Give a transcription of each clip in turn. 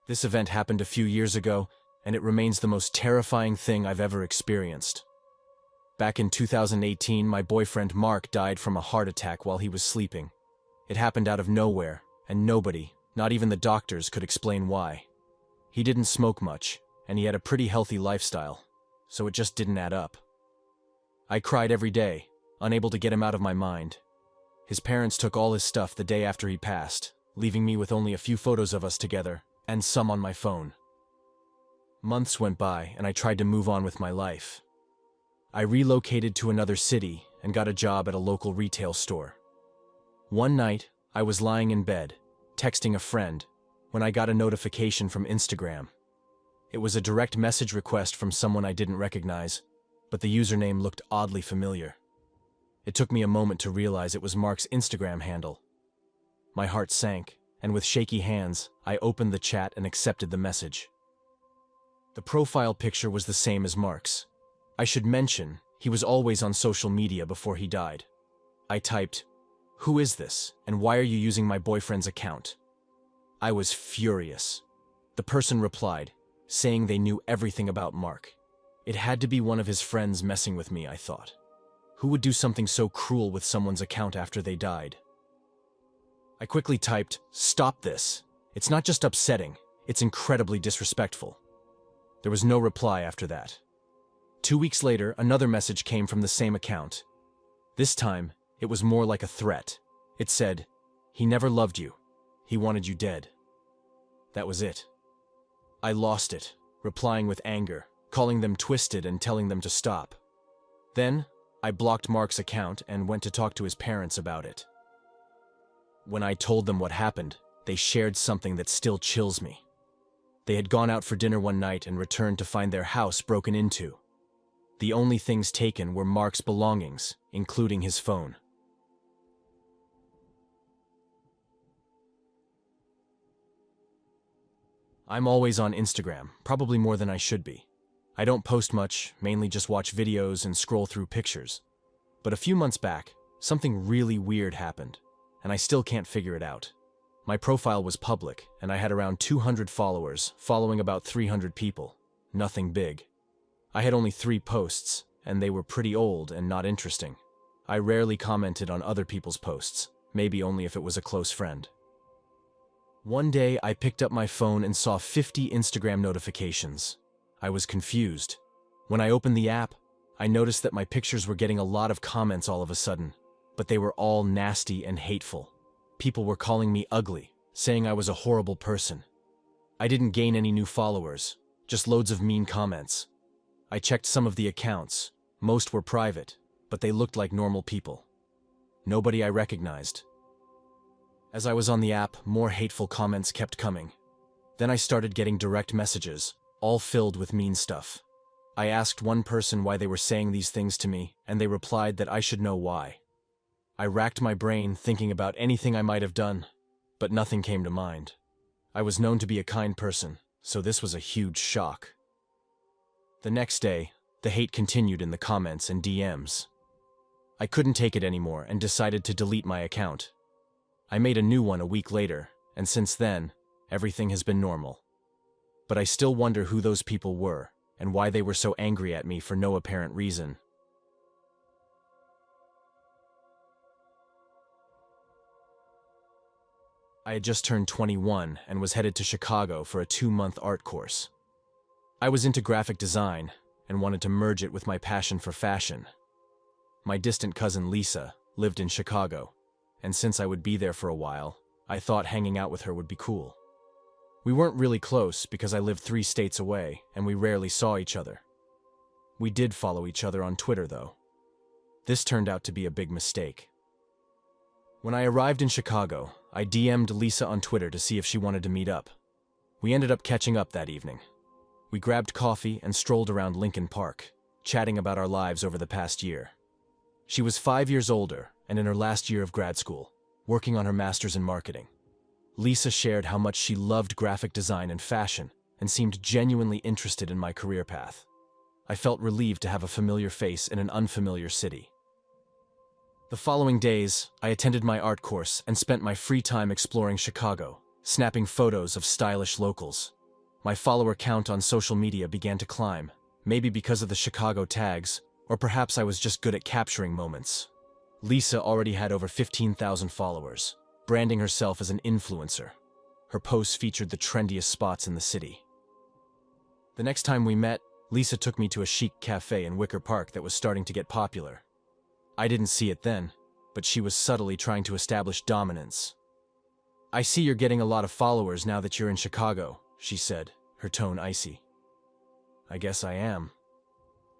This event happened a few years ago, and it remains the most terrifying thing I've ever experienced. Back in 2018, my boyfriend Mark died from a heart attack while he was sleeping. It happened out of nowhere, and nobody, not even the doctors, could explain why. He didn't smoke much, and he had a pretty healthy lifestyle, so it just didn't add up. I cried every day, unable to get him out of my mind. His parents took all his stuff the day after he passed, leaving me with only a few photos of us together, and some on my phone. Months went by, and I tried to move on with my life. I relocated to another city and got a job at a local retail store. One night, I was lying in bed, texting a friend, when I got a notification from Instagram. It was a direct message request from someone I didn't recognize, but the username looked oddly familiar. It took me a moment to realize it was Mark's Instagram handle. My heart sank, and with shaky hands, I opened the chat and accepted the message. The profile picture was the same as Mark's. I should mention, he was always on social media before he died. I typed, "Who is this, and why are you using my boyfriend's account?" I was furious. The person replied, saying they knew everything about Mark. It had to be one of his friends messing with me, I thought. Who would do something so cruel with someone's account after they died? I quickly typed, "Stop this. It's not just upsetting, it's incredibly disrespectful." There was no reply after that. 2 weeks later, another message came from the same account. This time, it was more like a threat. It said, "He never loved you. He wanted you dead." That was it. I lost it, replying with anger, calling them twisted and telling them to stop. Then, I blocked Mark's account and went to talk to his parents about it. When I told them what happened, they shared something that still chills me. They had gone out for dinner one night and returned to find their house broken into. The only things taken were Mark's belongings, including his phone. I'm always on Instagram, probably more than I should be. I don't post much, mainly just watch videos and scroll through pictures. But a few months back, something really weird happened, and I still can't figure it out. My profile was public, and I had around 200 followers, following about 300 people. Nothing big. I had only 3 posts, and they were pretty old and not interesting. I rarely commented on other people's posts, maybe only if it was a close friend. One day, I picked up my phone and saw 50 Instagram notifications. I was confused. When I opened the app, I noticed that my pictures were getting a lot of comments all of a sudden, but they were all nasty and hateful. People were calling me ugly, saying I was a horrible person. I didn't gain any new followers, just loads of mean comments. I checked some of the accounts. Most were private, but they looked like normal people. Nobody I recognized. As I was on the app, more hateful comments kept coming. Then I started getting direct messages, all filled with mean stuff. I asked one person why they were saying these things to me, and they replied that I should know why. I racked my brain thinking about anything I might have done, but nothing came to mind. I was known to be a kind person, so this was a huge shock. The next day, the hate continued in the comments and DMs. I couldn't take it anymore and decided to delete my account. I made a new one a week later, and since then, everything has been normal. But I still wonder who those people were, and why they were so angry at me for no apparent reason. I had just turned 21 and was headed to Chicago for a 2-month art course. I was into graphic design and wanted to merge it with my passion for fashion. My distant cousin Lisa lived in Chicago, and since I would be there for a while, I thought hanging out with her would be cool. We weren't really close because I lived 3 states away and we rarely saw each other. We did follow each other on Twitter, though. This turned out to be a big mistake. When I arrived in Chicago, I DM'd Lisa on Twitter to see if she wanted to meet up. We ended up catching up that evening. We grabbed coffee and strolled around Lincoln Park, chatting about our lives over the past year. She was 5 years older and in her last year of grad school, working on her master's in marketing. Lisa shared how much she loved graphic design and fashion and seemed genuinely interested in my career path. I felt relieved to have a familiar face in an unfamiliar city. The following days, I attended my art course and spent my free time exploring Chicago, snapping photos of stylish locals, My follower count on social media began to climb, maybe because of the Chicago tags, or perhaps I was just good at capturing moments. Lisa already had over 15,000 followers, branding herself as an influencer. Her posts featured the trendiest spots in the city. The next time we met, Lisa took me to a chic cafe in Wicker Park that was starting to get popular. I didn't see it then, but she was subtly trying to establish dominance. "I see you're getting a lot of followers now that you're in Chicago," she said, her tone icy. "I guess I am."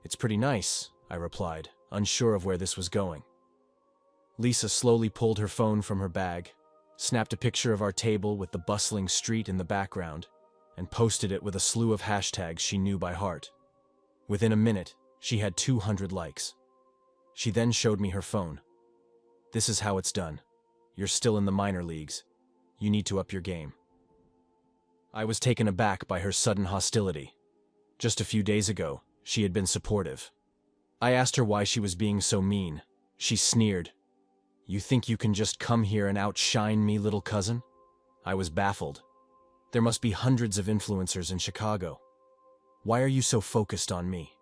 "It's pretty nice," I replied, unsure of where this was going. Lisa slowly pulled her phone from her bag, snapped a picture of our table with the bustling street in the background, and posted it with a slew of hashtags she knew by heart. Within a minute, she had 200 likes. She then showed me her phone. "This is how it's done. You're still in the minor leagues. You need to up your game." I was taken aback by her sudden hostility. Just a few days ago, she had been supportive. I asked her why she was being so mean. She sneered. "You think you can just come here and outshine me, little cousin?" I was baffled. There must be hundreds of influencers in Chicago. Why are you so focused on me?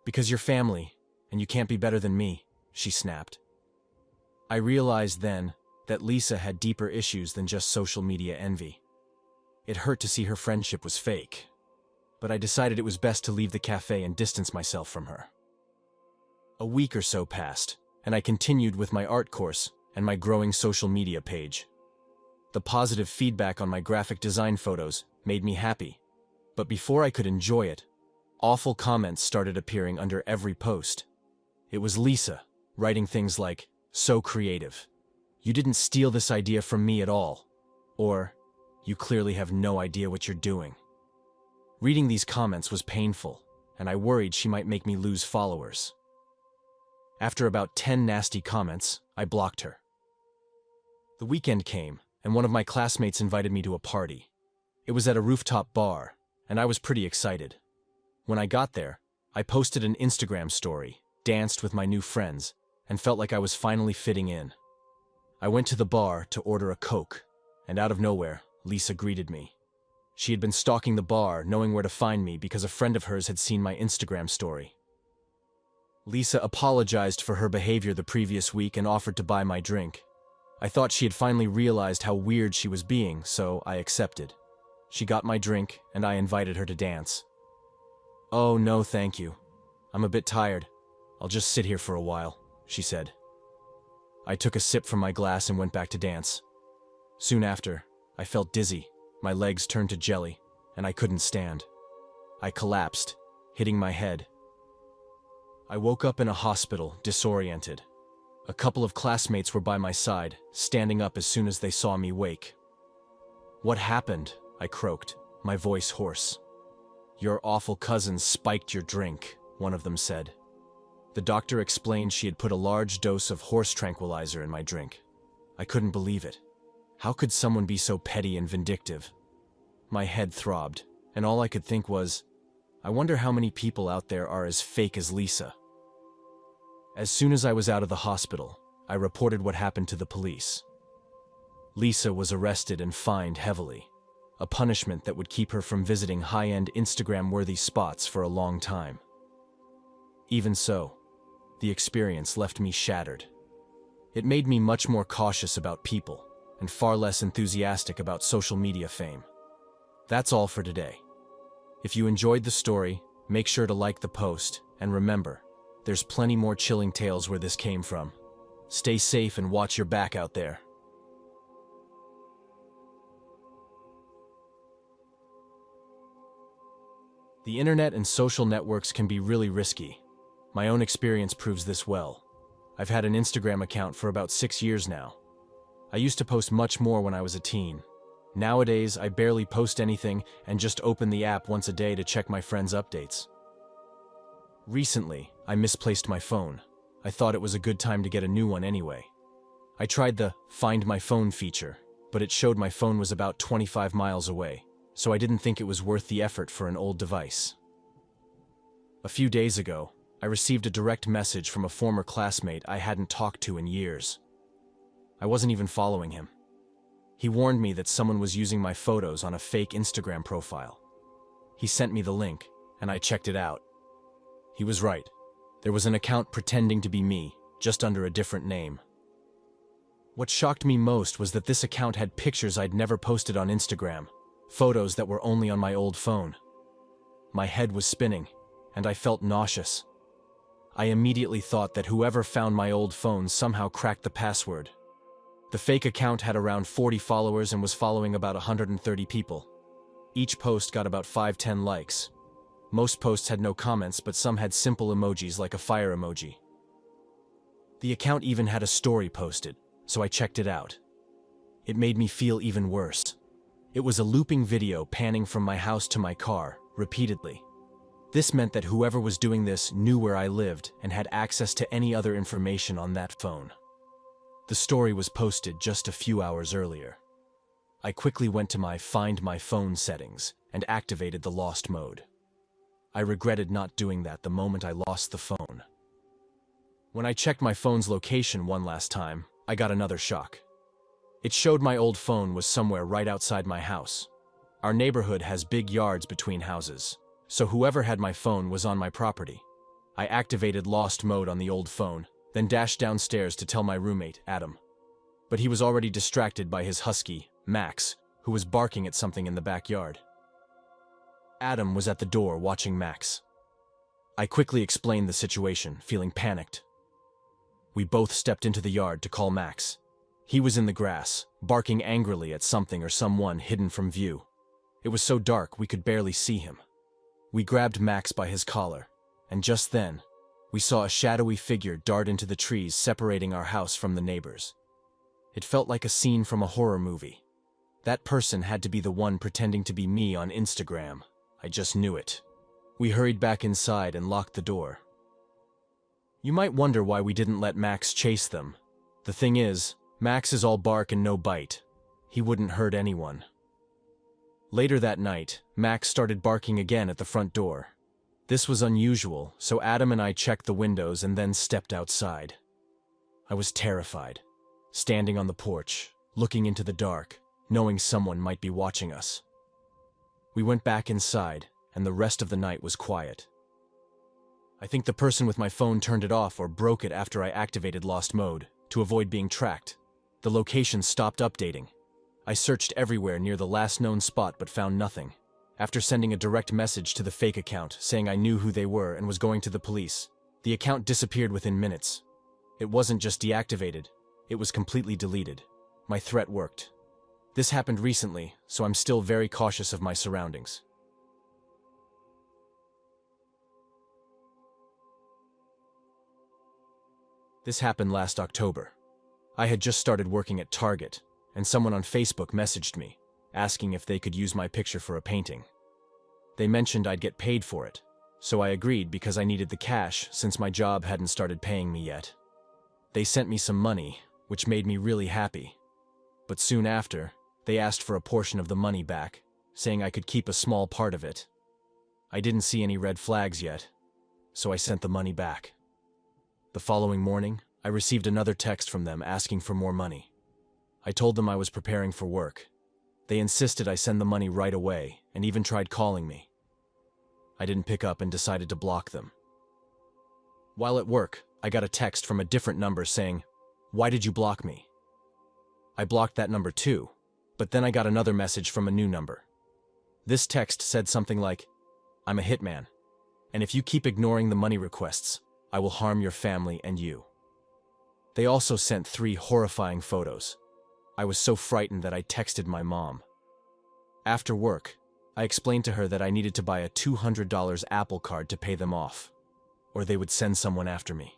"Because you're family, and you can't be better than me," she snapped. I realized then that Lisa had deeper issues than just social media envy. It hurt to see her friendship was fake, but I decided it was best to leave the cafe and distance myself from her. A week or so passed, and I continued with my art course and my growing social media page. The positive feedback on my graphic design photos made me happy, but before I could enjoy it, awful comments started appearing under every post. It was Lisa, writing things like, "So creative. You didn't steal this idea from me at all," or, "You clearly have no idea what you're doing." Reading these comments was painful, and I worried she might make me lose followers. After about 10 nasty comments, I blocked her. The weekend came, and one of my classmates invited me to a party. It was at a rooftop bar, and I was pretty excited. When I got there, I posted an Instagram story, danced with my new friends, and felt like I was finally fitting in. I went to the bar to order a Coke, and out of nowhere, Lisa greeted me. She had been stalking the bar, knowing where to find me because a friend of hers had seen my Instagram story. Lisa apologized for her behavior the previous week and offered to buy my drink. I thought she had finally realized how weird she was being, so I accepted. She got my drink, and I invited her to dance. "Oh, no, thank you. I'm a bit tired. I'll just sit here for a while," she said. I took a sip from my glass and went back to dance. Soon after, I felt dizzy, my legs turned to jelly, and I couldn't stand. I collapsed, hitting my head. I woke up in a hospital, disoriented. A couple of classmates were by my side, standing up as soon as they saw me wake. "What happened?" I croaked, my voice hoarse. "Your awful cousin spiked your drink," one of them said. The doctor explained she had put a large dose of horse tranquilizer in my drink. I couldn't believe it. How could someone be so petty and vindictive? My head throbbed, and all I could think was, I wonder how many people out there are as fake as Lisa. As soon as I was out of the hospital, I reported what happened to the police. Lisa was arrested and fined heavily, a punishment that would keep her from visiting high-end Instagram-worthy spots for a long time. Even so, the experience left me shattered. It made me much more cautious about people and far less enthusiastic about social media fame. That's all for today. If you enjoyed the story, make sure to like the post, and remember, there's plenty more chilling tales where this came from. Stay safe and watch your back out there. The internet and social networks can be really risky. My own experience proves this well. I've had an Instagram account for about 6 years now. I used to post much more when I was a teen. Nowadays, I barely post anything and just open the app once a day to check my friends' updates. Recently, I misplaced my phone. I thought it was a good time to get a new one anyway. I tried the Find My Phone feature, but it showed my phone was about 25 miles away, so I didn't think it was worth the effort for an old device. A few days ago, I received a direct message from a former classmate I hadn't talked to in years. I wasn't even following him. He warned me that someone was using my photos on a fake Instagram profile. He sent me the link, and I checked it out. He was right. There was an account pretending to be me, just under a different name. What shocked me most was that this account had pictures I'd never posted on Instagram, photos that were only on my old phone. My head was spinning, and I felt nauseous. I immediately thought that whoever found my old phone somehow cracked the password. The fake account had around 40 followers and was following about 130 people. Each post got about 5-10 likes. Most posts had no comments, but some had simple emojis like a fire emoji. The account even had a story posted, so I checked it out. It made me feel even worse. It was a looping video panning from my house to my car, repeatedly. This meant that whoever was doing this knew where I lived and had access to any other information on that phone. The story was posted just a few hours earlier. I quickly went to my Find My Phone settings and activated the lost mode. I regretted not doing that the moment I lost the phone. When I checked my phone's location one last time, I got another shock. It showed my old phone was somewhere right outside my house. Our neighborhood has big yards between houses, so whoever had my phone was on my property. I activated lost mode on the old phone, then dashed downstairs to tell my roommate, Adam. But he was already distracted by his husky, Max, who was barking at something in the backyard. Adam was at the door watching Max. I quickly explained the situation, feeling panicked. We both stepped into the yard to call Max. He was in the grass, barking angrily at something or someone hidden from view. It was so dark we could barely see him. We grabbed Max by his collar, and just then, we saw a shadowy figure dart into the trees separating our house from the neighbors. It felt like a scene from a horror movie. That person had to be the one pretending to be me on Instagram. I just knew it. We hurried back inside and locked the door. You might wonder why we didn't let Max chase them. The thing is, Max is all bark and no bite. He wouldn't hurt anyone. Later that night, Max started barking again at the front door. This was unusual, so Adam and I checked the windows and then stepped outside. I was terrified, standing on the porch, looking into the dark, knowing someone might be watching us. We went back inside, and the rest of the night was quiet. I think the person with my phone turned it off or broke it after I activated lost mode, to avoid being tracked. The location stopped updating. I searched everywhere near the last known spot but found nothing. After sending a direct message to the fake account saying I knew who they were and was going to the police, the account disappeared within minutes. It wasn't just deactivated, it was completely deleted. My threat worked. This happened recently, so I'm still very cautious of my surroundings. This happened last October. I had just started working at Target, and someone on Facebook messaged me, asking if they could use my picture for a painting. They mentioned I'd get paid for it, so I agreed because I needed the cash since my job hadn't started paying me yet. They sent me some money, which made me really happy. But soon after, they asked for a portion of the money back, saying I could keep a small part of it. I didn't see any red flags yet, so I sent the money back. The following morning, I received another text from them asking for more money. I told them I was preparing for work. They insisted I send the money right away, and even tried calling me. I didn't pick up and decided to block them. While at work, I got a text from a different number saying, "Why did you block me?" I blocked that number too, but then I got another message from a new number. This text said something like, "I'm a hitman, and if you keep ignoring the money requests, I will harm your family and you." They also sent 3 horrifying photos. I was so frightened that I texted my mom. After work, I explained to her that I needed to buy a $200 Apple Card to pay them off, or they would send someone after me.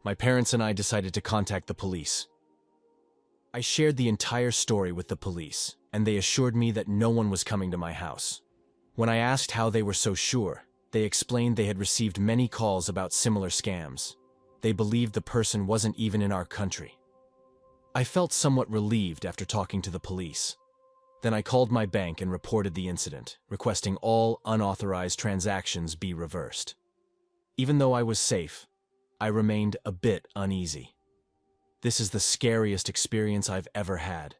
My parents and I decided to contact the police. I shared the entire story with the police, and they assured me that no one was coming to my house. When I asked how they were so sure, they explained they had received many calls about similar scams. They believed the person wasn't even in our country. I felt somewhat relieved after talking to the police. Then I called my bank and reported the incident, requesting all unauthorized transactions be reversed. Even though I was safe, I remained a bit uneasy. This is the scariest experience I've ever had.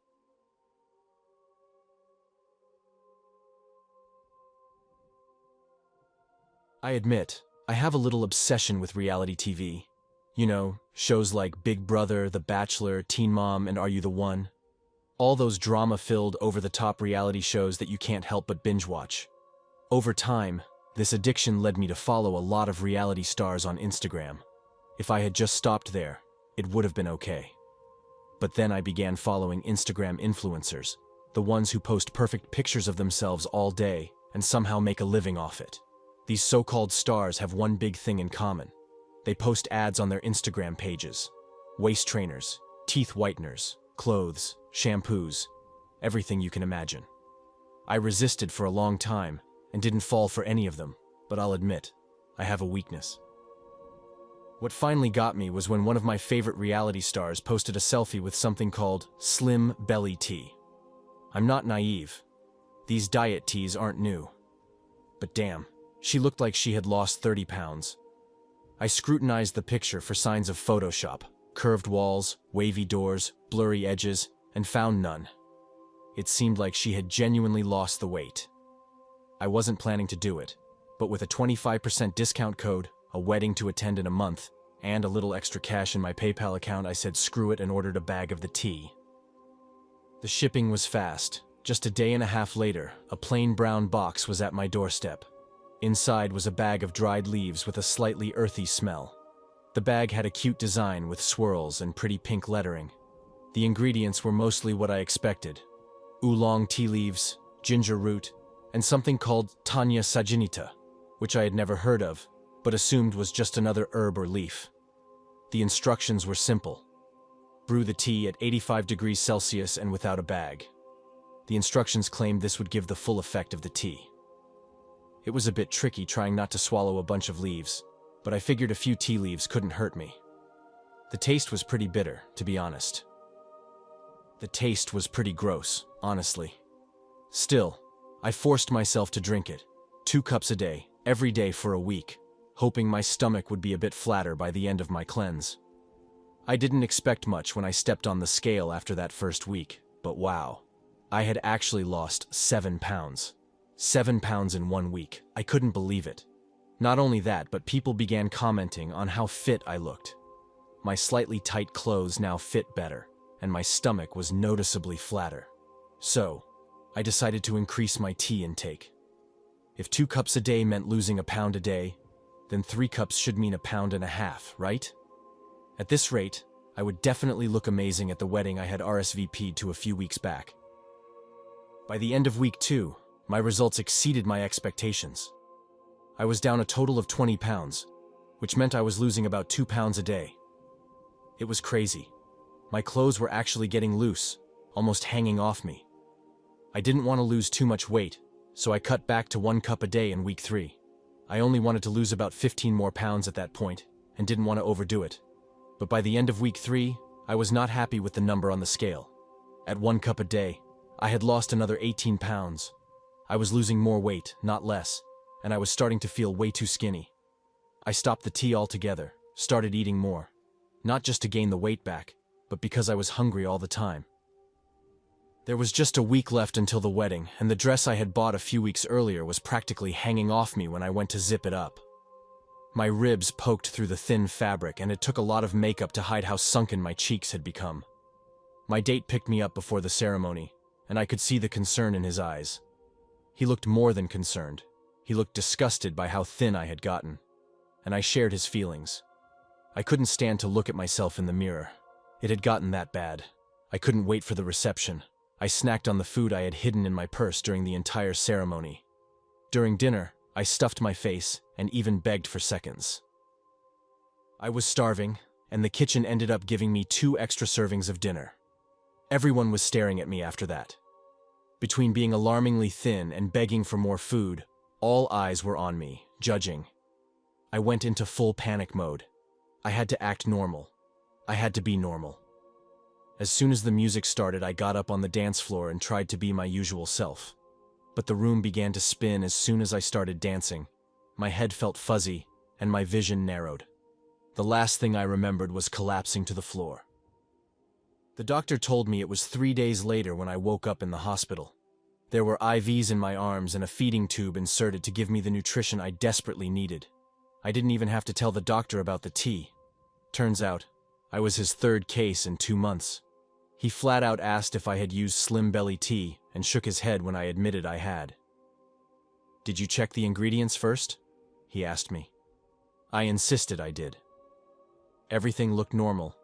I admit, I have a little obsession with reality TV. You know, shows like Big Brother, The Bachelor, Teen Mom, and Are You the One? All those drama-filled, over-the-top reality shows that you can't help but binge-watch. Over time, this addiction led me to follow a lot of reality stars on Instagram. If I had just stopped there, it would have been okay. But then I began following Instagram influencers, the ones who post perfect pictures of themselves all day and somehow make a living off it. These so-called stars have one big thing in common. They post ads on their Instagram pages. Waist trainers, teeth whiteners, clothes, shampoos, everything you can imagine. I resisted for a long time and didn't fall for any of them, but I'll admit, I have a weakness. What finally got me was when one of my favorite reality stars posted a selfie with something called Slim Belly Tea. I'm not naive. These diet teas aren't new. But damn, she looked like she had lost 30 pounds. I scrutinized the picture for signs of Photoshop, curved walls, wavy doors, blurry edges, and found none. It seemed like she had genuinely lost the weight. I wasn't planning to do it, but with a 25% discount code, a wedding to attend in a month, and a little extra cash in my PayPal account, I said screw it and ordered a bag of the tea. The shipping was fast. Just a day and a half later, a plain brown box was at my doorstep. Inside was a bag of dried leaves with a slightly earthy smell. The bag had a cute design with swirls and pretty pink lettering. The ingredients were mostly what I expected: oolong tea leaves, ginger root, and something called Tanya saginita, which I had never heard of, but assumed was just another herb or leaf. The instructions were simple. Brew the tea at 85 degrees Celsius and without a bag. The instructions claimed this would give the full effect of the tea. It was a bit tricky trying not to swallow a bunch of leaves, but I figured a few tea leaves couldn't hurt me. The taste was pretty bitter, to be honest. The taste was pretty gross, honestly. Still, I forced myself to drink it, 2 cups a day, every day for a week, hoping my stomach would be a bit flatter by the end of my cleanse. I didn't expect much when I stepped on the scale after that first week, but wow. I had actually lost 7 pounds. 7 pounds in 1 week. I couldn't believe it. Not only that, but people began commenting on how fit I looked. My slightly tight clothes now fit better, and my stomach was noticeably flatter. So, I decided to increase my tea intake. If 2 cups a day meant losing a pound a day, then 3 cups should mean 1.5 pounds, right? At this rate, I would definitely look amazing at the wedding I had RSVP'd to a few weeks back. By the end of week 2, my results exceeded my expectations. I was down a total of 20 pounds, which meant I was losing about 2 pounds a day. It was crazy. My clothes were actually getting loose, almost hanging off me. I didn't want to lose too much weight, so I cut back to 1 cup a day in week 3. I only wanted to lose about 15 more pounds at that point, and didn't want to overdo it. But by the end of week 3, I was not happy with the number on the scale. At 1 cup a day, I had lost another 18 pounds. I was losing more weight, not less, and I was starting to feel way too skinny. I stopped the tea altogether, started eating more. Not just to gain the weight back, but because I was hungry all the time. There was just a week left until the wedding, and the dress I had bought a few weeks earlier was practically hanging off me when I went to zip it up. My ribs poked through the thin fabric, and it took a lot of makeup to hide how sunken my cheeks had become. My date picked me up before the ceremony, and I could see the concern in his eyes. He looked more than concerned. He looked disgusted by how thin I had gotten, and I shared his feelings. I couldn't stand to look at myself in the mirror. It had gotten that bad. I couldn't wait for the reception. I snacked on the food I had hidden in my purse during the entire ceremony. During dinner, I stuffed my face and even begged for seconds. I was starving, and the kitchen ended up giving me 2 extra servings of dinner. Everyone was staring at me after that. Between being alarmingly thin and begging for more food, all eyes were on me, judging. I went into full panic mode. I had to act normal. I had to be normal. As soon as the music started, I got up on the dance floor and tried to be my usual self. But the room began to spin as soon as I started dancing. My head felt fuzzy, and my vision narrowed. The last thing I remembered was collapsing to the floor. The doctor told me it was 3 days later when I woke up in the hospital. There were IVs in my arms and a feeding tube inserted to give me the nutrition I desperately needed. I didn't even have to tell the doctor about the tea. Turns out, I was his third case in 2 months. He flat out asked if I had used Slim Belly tea and shook his head when I admitted I had. "Did you check the ingredients first?" he asked me. I insisted I did. Everything looked normal,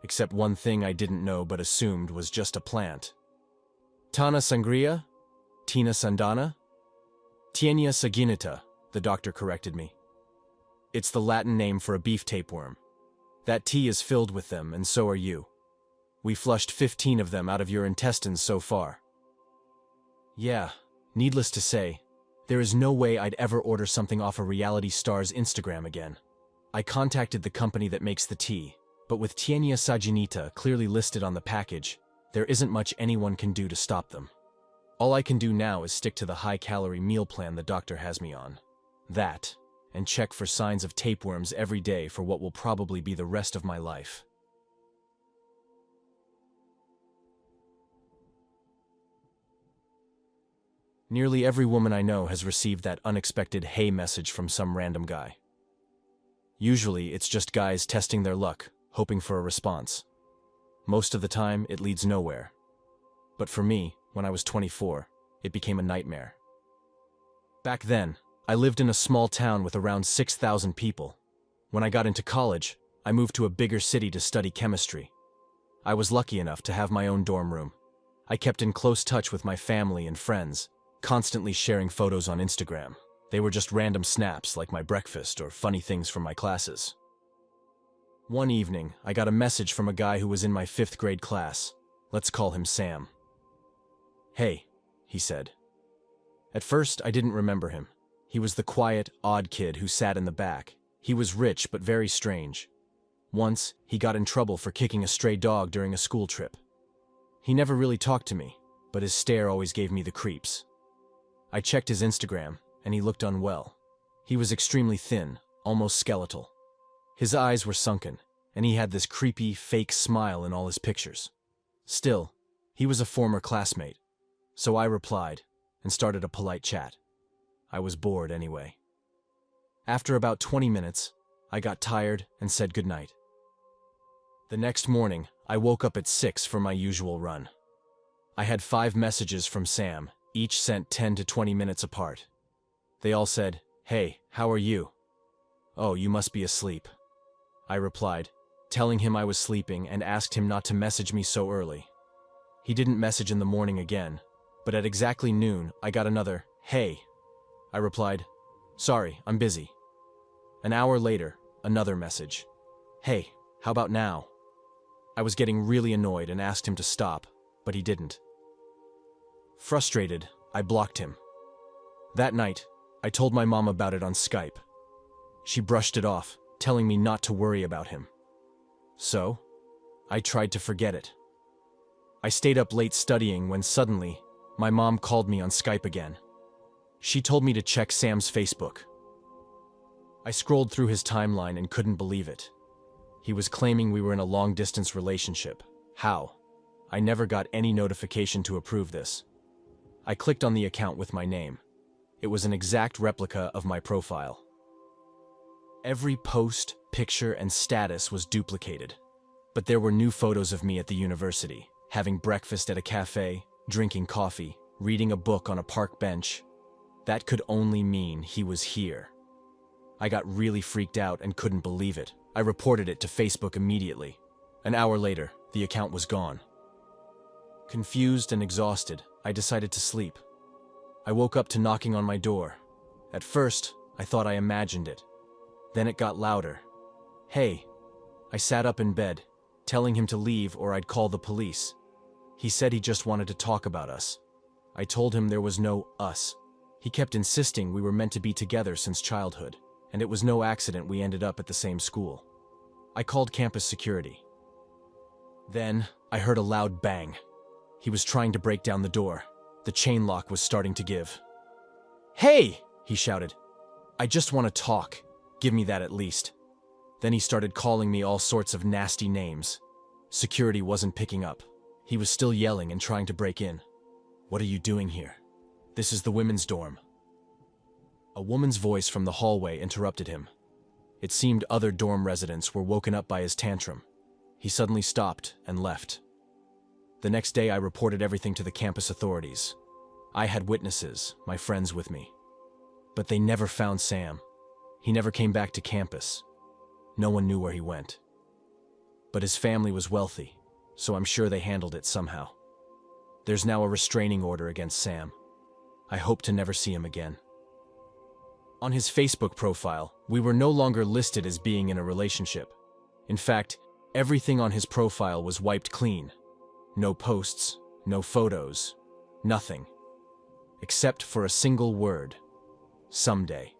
except one thing I didn't know but assumed was just a plant. Tana sangria? Tina sandana? Tienia saginata, the doctor corrected me. It's the Latin name for a beef tapeworm. That tea is filled with them, and so are you. We flushed 15 of them out of your intestines so far. Yeah, needless to say, there is no way I'd ever order something off a reality star's Instagram again. I contacted the company that makes the tea, but with Tienia saginita clearly listed on the package, there isn't much anyone can do to stop them. All I can do now is stick to the high-calorie meal plan the doctor has me on. That, and check for signs of tapeworms every day for what will probably be the rest of my life. Nearly every woman I know has received that unexpected "hey" message from some random guy. Usually, it's just guys testing their luck, hoping for a response. Most of the time, it leads nowhere. But for me, when I was 24, it became a nightmare. Back then, I lived in a small town with around 6,000 people. When I got into college, I moved to a bigger city to study chemistry. I was lucky enough to have my own dorm room. I kept in close touch with my family and friends, constantly sharing photos on Instagram. They were just random snaps like my breakfast or funny things from my classes. One evening, I got a message from a guy who was in my 5th grade class. Let's call him Sam. "Hey," he said. At first, I didn't remember him. He was the quiet, odd kid who sat in the back. He was rich but very strange. Once, he got in trouble for kicking a stray dog during a school trip. He never really talked to me, but his stare always gave me the creeps. I checked his Instagram, and he looked unwell. He was extremely thin, almost skeletal. His eyes were sunken, and he had this creepy, fake smile in all his pictures. Still, he was a former classmate, so I replied and started a polite chat. I was bored anyway. After about 20 minutes, I got tired and said goodnight. The next morning, I woke up at 6 for my usual run. I had 5 messages from Sam, each sent 10 to 20 minutes apart. They all said, "Hey, how are you?" "Oh, you must be asleep," I replied, telling him I was sleeping and asked him not to message me so early. He didn't message in the morning again, but at exactly noon, I got another, "Hey." I replied, "Sorry, I'm busy." An hour later, another message. "Hey, how about now?" I was getting really annoyed and asked him to stop, but he didn't. Frustrated, I blocked him. That night, I told my mom about it on Skype. She brushed it off, telling me not to worry about him. So, I tried to forget it. I stayed up late studying when suddenly, my mom called me on Skype again. She told me to check Sam's Facebook. I scrolled through his timeline and couldn't believe it. He was claiming we were in a long-distance relationship. How? I never got any notification to approve this. I clicked on the account with my name. It was an exact replica of my profile. Every post, picture, and status was duplicated. But there were new photos of me at the university, having breakfast at a cafe, drinking coffee, reading a book on a park bench. That could only mean he was here. I got really freaked out and couldn't believe it. I reported it to Facebook immediately. An hour later, the account was gone. Confused and exhausted, I decided to sleep. I woke up to knocking on my door. At first, I thought I imagined it. Then it got louder. "Hey." I sat up in bed, telling him to leave or I'd call the police. He said he just wanted to talk about us. I told him there was no us. He kept insisting we were meant to be together since childhood, and it was no accident we ended up at the same school. I called campus security. Then, I heard a loud bang. He was trying to break down the door. The chain lock was starting to give. "Hey!" he shouted. "I just want to talk. Give me that at least." Then he started calling me all sorts of nasty names. Security wasn't picking up. He was still yelling and trying to break in. "What are you doing here?" "This is the women's dorm." A woman's voice from the hallway interrupted him. It seemed other dorm residents were woken up by his tantrum. He suddenly stopped and left. The next day I reported everything to the campus authorities. I had witnesses, my friends with me. But they never found Sam. He never came back to campus. No one knew where he went. But his family was wealthy, so I'm sure they handled it somehow. There's now a restraining order against Sam. I hope to never see him again. On his Facebook profile, we were no longer listed as being in a relationship. In fact, everything on his profile was wiped clean. No posts, no photos, nothing. Except for a single word: someday.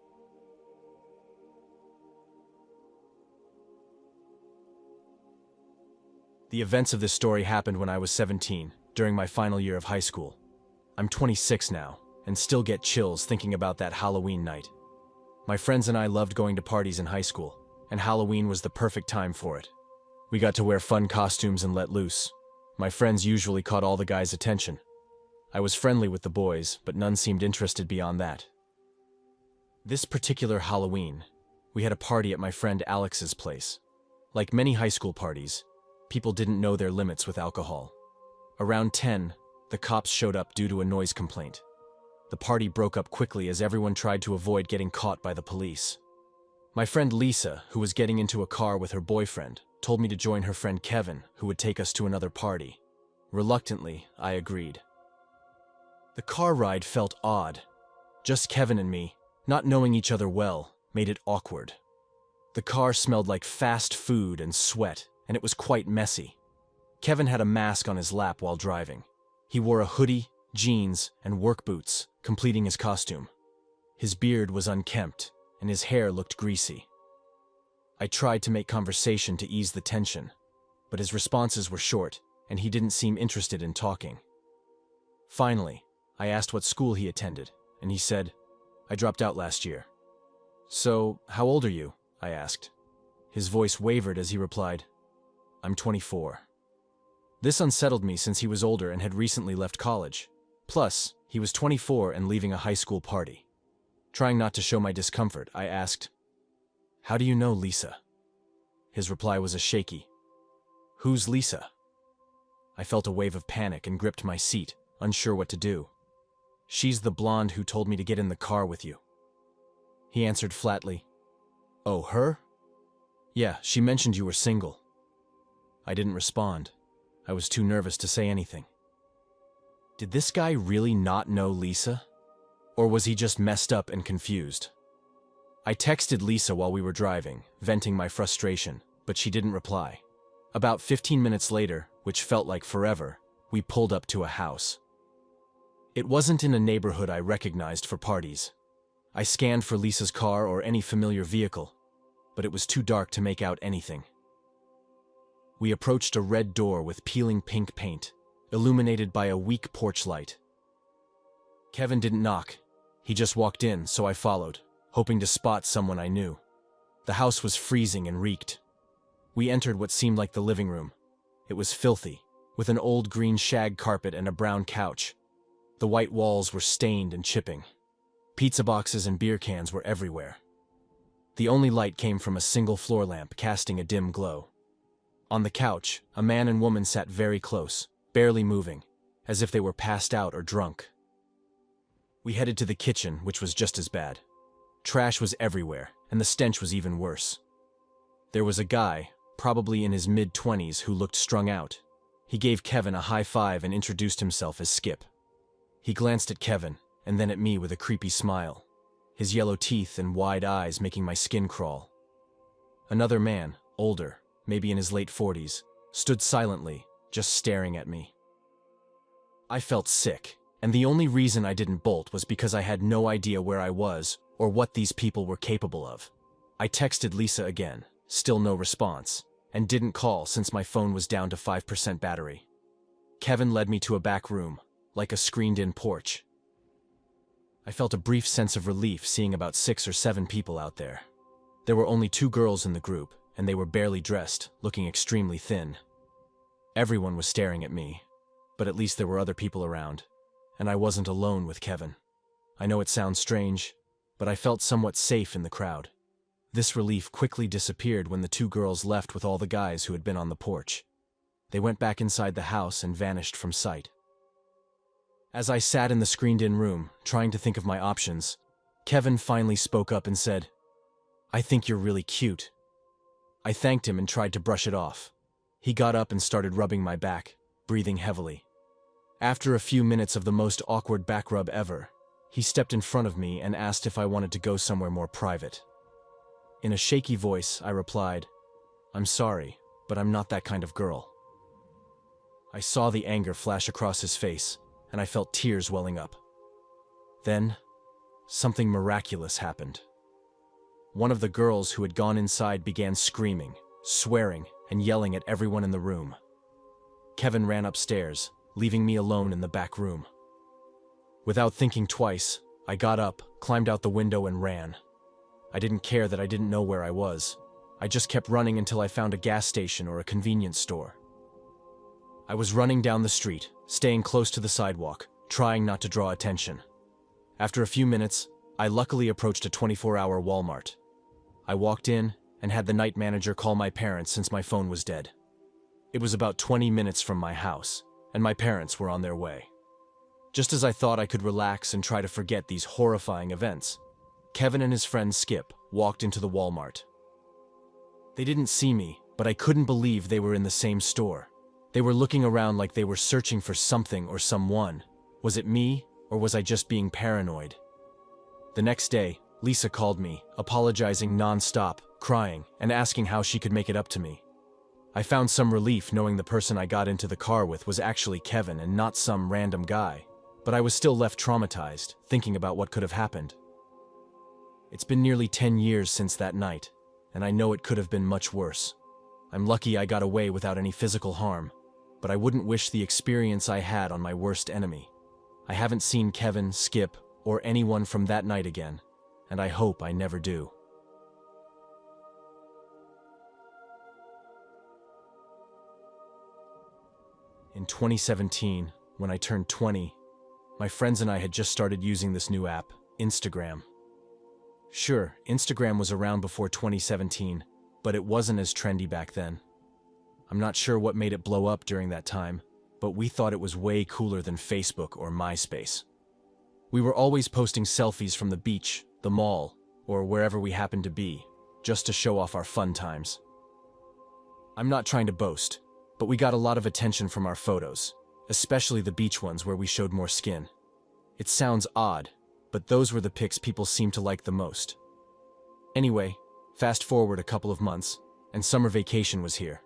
The events of this story happened when I was 17, during my final year of high school. I'm 26 now, and still get chills thinking about that Halloween night. My friends and I loved going to parties in high school, and Halloween was the perfect time for it. We got to wear fun costumes and let loose. My friends usually caught all the guys' attention. I was friendly with the boys, but none seemed interested beyond that. This particular Halloween, we had a party at my friend Alex's place. Like many high school parties, people didn't know their limits with alcohol. Around 10, the cops showed up due to a noise complaint. The party broke up quickly as everyone tried to avoid getting caught by the police. My friend Lisa, who was getting into a car with her boyfriend, told me to join her friend Kevin, who would take us to another party. Reluctantly, I agreed. The car ride felt odd. Just Kevin and me, not knowing each other well, made it awkward. The car smelled like fast food and sweat, and it was quite messy. Kevin had a mask on his lap while driving. He wore a hoodie, jeans, and work boots, completing his costume. His beard was unkempt, and his hair looked greasy. I tried to make conversation to ease the tension, but his responses were short, and he didn't seem interested in talking. Finally, I asked what school he attended, and he said, "I dropped out last year." "So, how old are you?" I asked. His voice wavered as he replied, "I'm 24. This unsettled me since he was older and had recently left college. Plus, he was 24 and leaving a high school party. Trying not to show my discomfort, I asked, "How do you know Lisa?" His reply was a shaky, "Who's Lisa?" I felt a wave of panic and gripped my seat, unsure what to do. "She's the blonde who told me to get in the car with you." He answered flatly, "Oh, her? Yeah, she mentioned you were single." I didn't respond. I was too nervous to say anything. Did this guy really not know Lisa? Or was he just messed up and confused? I texted Lisa while we were driving, venting my frustration, but she didn't reply. About 15 minutes later, which felt like forever, we pulled up to a house. It wasn't in a neighborhood I recognized for parties. I scanned for Lisa's car or any familiar vehicle, but it was too dark to make out anything. We approached a red door with peeling pink paint, illuminated by a weak porch light. Kevin didn't knock. He just walked in, so I followed, hoping to spot someone I knew. The house was freezing and reeked. We entered what seemed like the living room. It was filthy, with an old green shag carpet and a brown couch. The white walls were stained and chipping. Pizza boxes and beer cans were everywhere. The only light came from a single floor lamp casting a dim glow. On the couch, a man and woman sat very close, barely moving, as if they were passed out or drunk. We headed to the kitchen, which was just as bad. Trash was everywhere, and the stench was even worse. There was a guy, probably in his mid-20s, who looked strung out. He gave Kevin a high five and introduced himself as Skip. He glanced at Kevin, and then at me with a creepy smile, his yellow teeth and wide eyes making my skin crawl. Another man, older, maybe in his late 40s, stood silently, just staring at me. I felt sick, and the only reason I didn't bolt was because I had no idea where I was or what these people were capable of. I texted Lisa again, still no response, and didn't call since my phone was down to 5% battery. Kevin led me to a back room, like a screened-in porch. I felt a brief sense of relief seeing about 6 or 7 people out there. There were only 2 girls in the group, and they were barely dressed, looking extremely thin. Everyone was staring at me, but at least there were other people around, and I wasn't alone with Kevin. I know it sounds strange, but I felt somewhat safe in the crowd. This relief quickly disappeared when the two girls left with all the guys who had been on the porch. They went back inside the house and vanished from sight. As I sat in the screened-in room, trying to think of my options, Kevin finally spoke up and said, "I think you're really cute." I thanked him and tried to brush it off. He got up and started rubbing my back, breathing heavily. After a few minutes of the most awkward back rub ever, he stepped in front of me and asked if I wanted to go somewhere more private. In a shaky voice, I replied, "I'm sorry, but I'm not that kind of girl." I saw the anger flash across his face, and I felt tears welling up. Then, something miraculous happened. One of the girls who had gone inside began screaming, swearing, and yelling at everyone in the room. Kevin ran upstairs, leaving me alone in the back room. Without thinking twice, I got up, climbed out the window, and ran. I didn't care that I didn't know where I was. I just kept running until I found a gas station or a convenience store. I was running down the street, staying close to the sidewalk, trying not to draw attention. After a few minutes, I luckily approached a 24-hour Walmart. I walked in and had the night manager call my parents since my phone was dead. It was about 20 minutes from my house, and my parents were on their way. Just as I thought I could relax and try to forget these horrifying events, Kevin and his friend Skip walked into the Walmart. They didn't see me, but I couldn't believe they were in the same store. They were looking around like they were searching for something or someone. Was it me, or was I just being paranoid? The next day, Lisa called me, apologizing non-stop, crying, and asking how she could make it up to me. I found some relief knowing the person I got into the car with was actually Kevin and not some random guy, but I was still left traumatized, thinking about what could have happened. It's been nearly 10 years since that night, and I know it could have been much worse. I'm lucky I got away without any physical harm, but I wouldn't wish the experience I had on my worst enemy. I haven't seen Kevin, Skip, or anyone from that night again, and I hope I never do. In 2017, when I turned 20, my friends and I had just started using this new app, Instagram. Sure, Instagram was around before 2017, but it wasn't as trendy back then. I'm not sure what made it blow up during that time, but we thought it was way cooler than Facebook or MySpace. We were always posting selfies from the beach, the mall, or wherever we happened to be, just to show off our fun times. I'm not trying to boast, but we got a lot of attention from our photos, especially the beach ones where we showed more skin. It sounds odd, but those were the pics people seemed to like the most. Anyway, fast forward a couple of months, and summer vacation was here.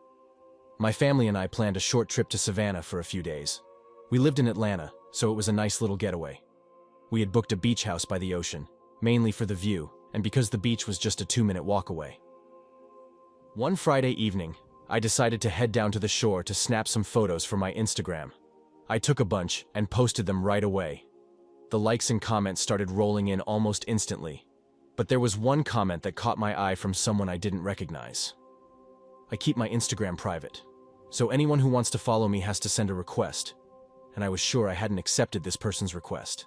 My family and I planned a short trip to Savannah for a few days. We lived in Atlanta, so it was a nice little getaway. We had booked a beach house by the ocean, mainly for the view, and because the beach was just a 2-minute walk away. One Friday evening, I decided to head down to the shore to snap some photos for my Instagram. I took a bunch and posted them right away. The likes and comments started rolling in almost instantly, but there was one comment that caught my eye from someone I didn't recognize. I keep my Instagram private, so anyone who wants to follow me has to send a request, and I was sure I hadn't accepted this person's request.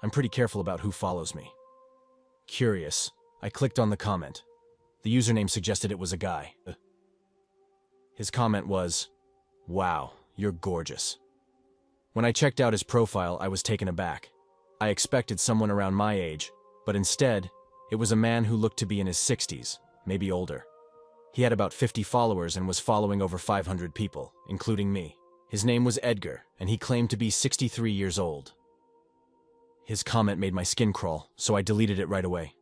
I'm pretty careful about who follows me. Curious, I clicked on the comment. The username suggested it was a guy. His comment was, "Wow, you're gorgeous." When I checked out his profile, I was taken aback. I expected someone around my age, but instead, it was a man who looked to be in his 60s, maybe older. He had about 50 followers and was following over 500 people, including me. His name was Edgar, and he claimed to be 63 years old. His comment made my skin crawl, so I deleted it right away.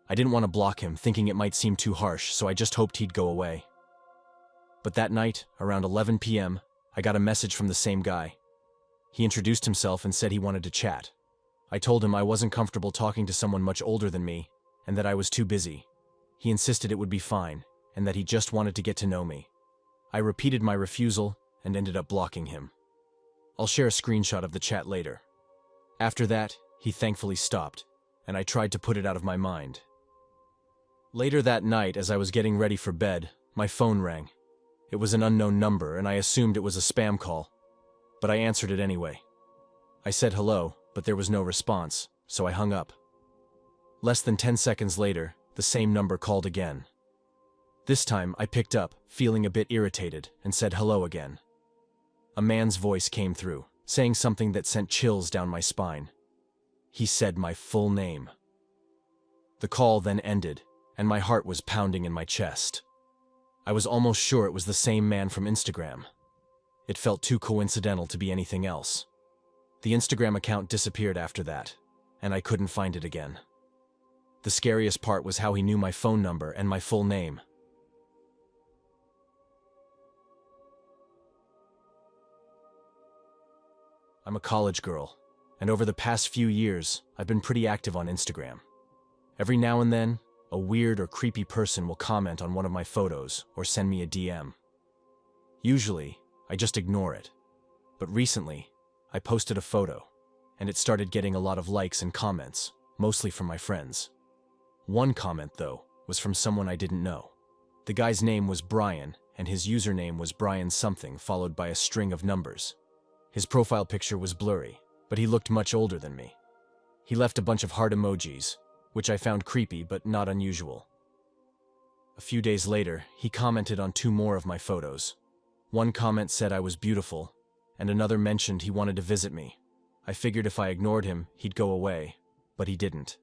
I didn't want to block him, thinking it might seem too harsh, so I just hoped he'd go away. But that night, around 11 p.m., I got a message from the same guy. He introduced himself and said he wanted to chat. I told him I wasn't comfortable talking to someone much older than me, and that I was too busy. He insisted it would be fine, and that he just wanted to get to know me. I repeated my refusal and ended up blocking him. I'll share a screenshot of the chat later. After that, he thankfully stopped, and I tried to put it out of my mind. Later that night, as I was getting ready for bed, my phone rang. It was an unknown number, and I assumed it was a spam call, but I answered it anyway. I said hello, but there was no response, so I hung up. Less than 10 seconds later, the same number called again. This time, I picked up, feeling a bit irritated, and said hello again. A man's voice came through, saying something that sent chills down my spine. He said my full name. The call then ended, and my heart was pounding in my chest. I was almost sure it was the same man from Instagram. It felt too coincidental to be anything else. The Instagram account disappeared after that, and I couldn't find it again. The scariest part was how he knew my phone number and my full name. I'm a college girl, and over the past few years, I've been pretty active on Instagram. Every now and then, a weird or creepy person will comment on one of my photos or send me a DM. Usually, I just ignore it. But recently, I posted a photo, and it started getting a lot of likes and comments, mostly from my friends. One comment, though, was from someone I didn't know. The guy's name was Brian, and his username was Brian something followed by a string of numbers. His profile picture was blurry, but he looked much older than me. He left a bunch of heart emojis, which I found creepy but not unusual. A few days later, he commented on 2 more of my photos. One comment said I was beautiful, and another mentioned he wanted to visit me. I figured if I ignored him, he'd go away, but he didn't.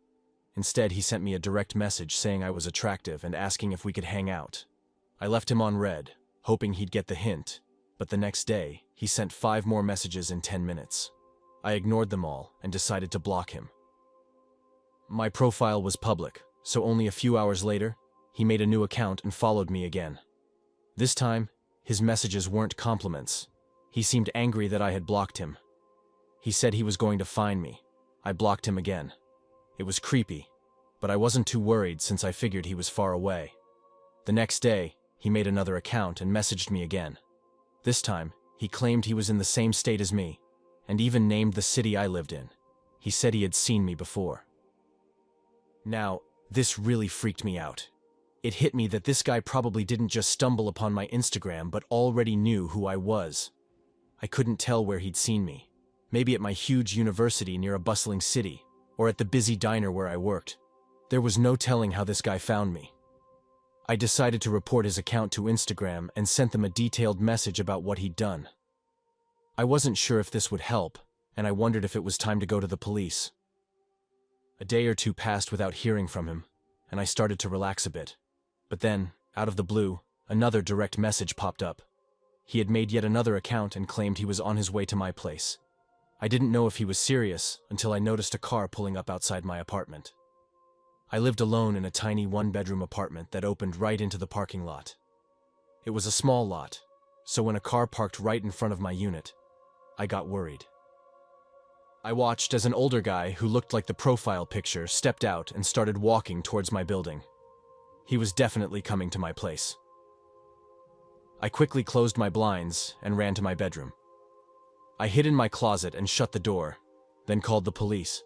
Instead, he sent me a direct message saying I was attractive and asking if we could hang out. I left him on read, hoping he'd get the hint, but the next day, he sent 5 more messages in 10 minutes. I ignored them all and decided to block him. My profile was public, so only a few hours later, he made a new account and followed me again. This time, his messages weren't compliments. He seemed angry that I had blocked him. He said he was going to fine me. I blocked him again. It was creepy, but I wasn't too worried since I figured he was far away. The next day, he made another account and messaged me again. This time, he claimed he was in the same state as me, and even named the city I lived in. He said he had seen me before. Now, this really freaked me out. It hit me that this guy probably didn't just stumble upon my Instagram but already knew who I was. I couldn't tell where he'd seen me. Maybe at my huge university near a bustling city, or at the busy diner where I worked. There was no telling how this guy found me. I decided to report his account to Instagram and sent them a detailed message about what he'd done. I wasn't sure if this would help, and I wondered if it was time to go to the police. A day or 2 passed without hearing from him, and I started to relax a bit. But then, out of the blue, another direct message popped up. He had made yet another account and claimed he was on his way to my place. I didn't know if he was serious until I noticed a car pulling up outside my apartment. I lived alone in a tiny 1-bedroom apartment that opened right into the parking lot. It was a small lot, so when a car parked right in front of my unit, I got worried. I watched as an older guy who looked like the profile picture stepped out and started walking towards my building. He was definitely coming to my place. I quickly closed my blinds and ran to my bedroom. I hid in my closet and shut the door, then called the police.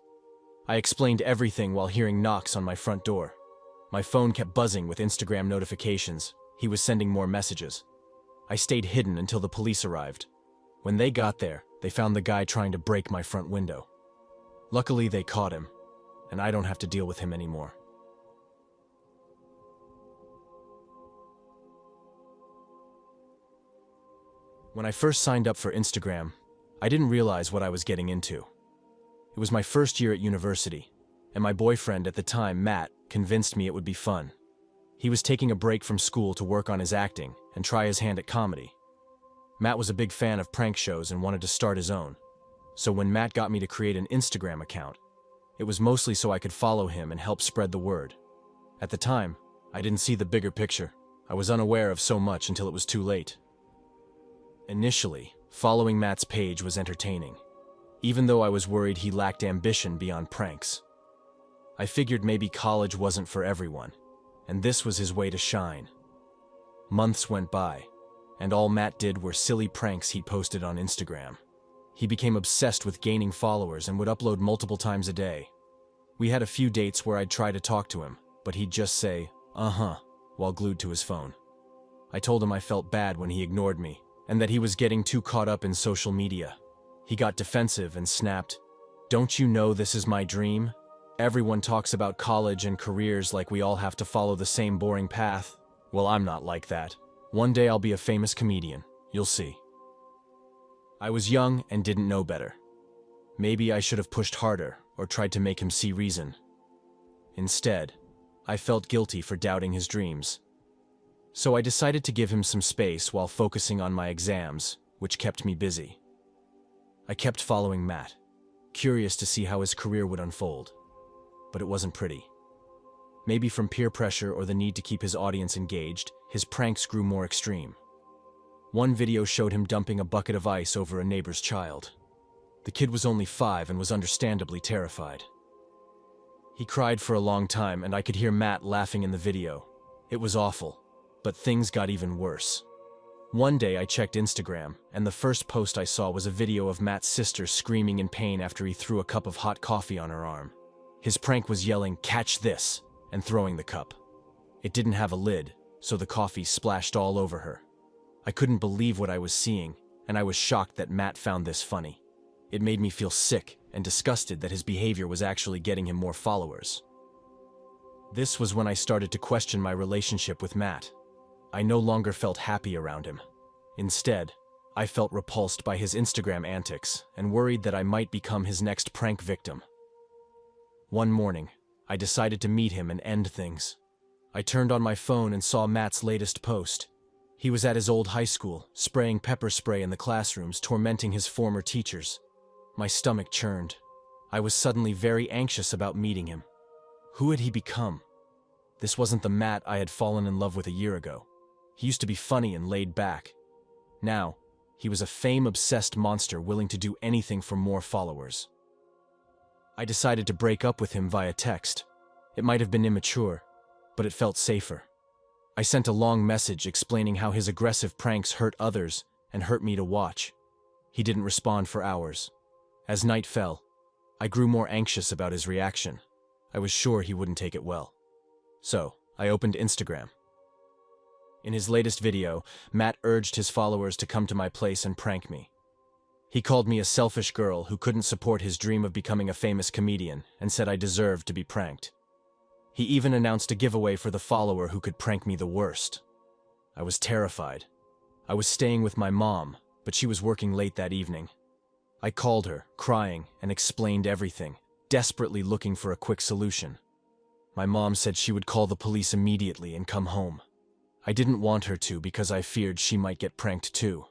I explained everything while hearing knocks on my front door. My phone kept buzzing with Instagram notifications. He was sending more messages. I stayed hidden until the police arrived. When they got there, they found the guy trying to break my front window. Luckily, they caught him, and I don't have to deal with him anymore. When I first signed up for Instagram, I didn't realize what I was getting into. It was my first year at university, and my boyfriend at the time, Matt, convinced me it would be fun. He was taking a break from school to work on his acting and try his hand at comedy. Matt was a big fan of prank shows and wanted to start his own. So when Matt got me to create an Instagram account, it was mostly so I could follow him and help spread the word. At the time, I didn't see the bigger picture. I was unaware of so much until it was too late. Initially, following Matt's page was entertaining, even though I was worried he lacked ambition beyond pranks. I figured maybe college wasn't for everyone, and this was his way to shine. Months went by, and all Matt did were silly pranks he posted on Instagram. He became obsessed with gaining followers and would upload multiple times a day. We had a few dates where I'd try to talk to him, but he'd just say, "Uh-huh," while glued to his phone. I told him I felt bad when he ignored me, and that he was getting too caught up in social media. He got defensive and snapped, Don't you know this is my dream? Everyone talks about college and careers like we all have to follow the same boring path. Well, I'm not like that. One day I'll be a famous comedian. You'll see. I was young and didn't know better. Maybe I should have pushed harder or tried to make him see reason. Instead, I felt guilty for doubting his dreams. So I decided to give him some space while focusing on my exams, which kept me busy. I kept following Matt, curious to see how his career would unfold. But it wasn't pretty. Maybe from peer pressure or the need to keep his audience engaged, his pranks grew more extreme. One video showed him dumping a bucket of ice over a neighbor's child. The kid was only 5 and was understandably terrified. He cried for a long time, and I could hear Matt laughing in the video. It was awful, but things got even worse. One day I checked Instagram, and the first post I saw was a video of Matt's sister screaming in pain after he threw a cup of hot coffee on her arm. His prank was yelling, "Catch this," and throwing the cup. It didn't have a lid, so the coffee splashed all over her. I couldn't believe what I was seeing, and I was shocked that Matt found this funny. It made me feel sick and disgusted that his behavior was actually getting him more followers. This was when I started to question my relationship with Matt. I no longer felt happy around him. Instead, I felt repulsed by his Instagram antics and worried that I might become his next prank victim. One morning, I decided to meet him and end things. I turned on my phone and saw Matt's latest post. He was at his old high school, spraying pepper spray in the classrooms, tormenting his former teachers. My stomach churned. I was suddenly very anxious about meeting him. Who had he become? This wasn't the Matt I had fallen in love with a year ago. He used to be funny and laid back. Now, he was a fame-obsessed monster willing to do anything for more followers. I decided to break up with him via text. It might have been immature, but it felt safer. I sent a long message explaining how his aggressive pranks hurt others and hurt me to watch. He didn't respond for hours. As night fell, I grew more anxious about his reaction. I was sure he wouldn't take it well. So, I opened Instagram. In his latest video, Matt urged his followers to come to my place and prank me. He called me a selfish girl who couldn't support his dream of becoming a famous comedian and said I deserved to be pranked. He even announced a giveaway for the follower who could prank me the worst. I was terrified. I was staying with my mom, but she was working late that evening. I called her, crying, and explained everything, desperately looking for a quick solution. My mom said she would call the police immediately and come home. I didn't want her to because I feared she might get pranked too.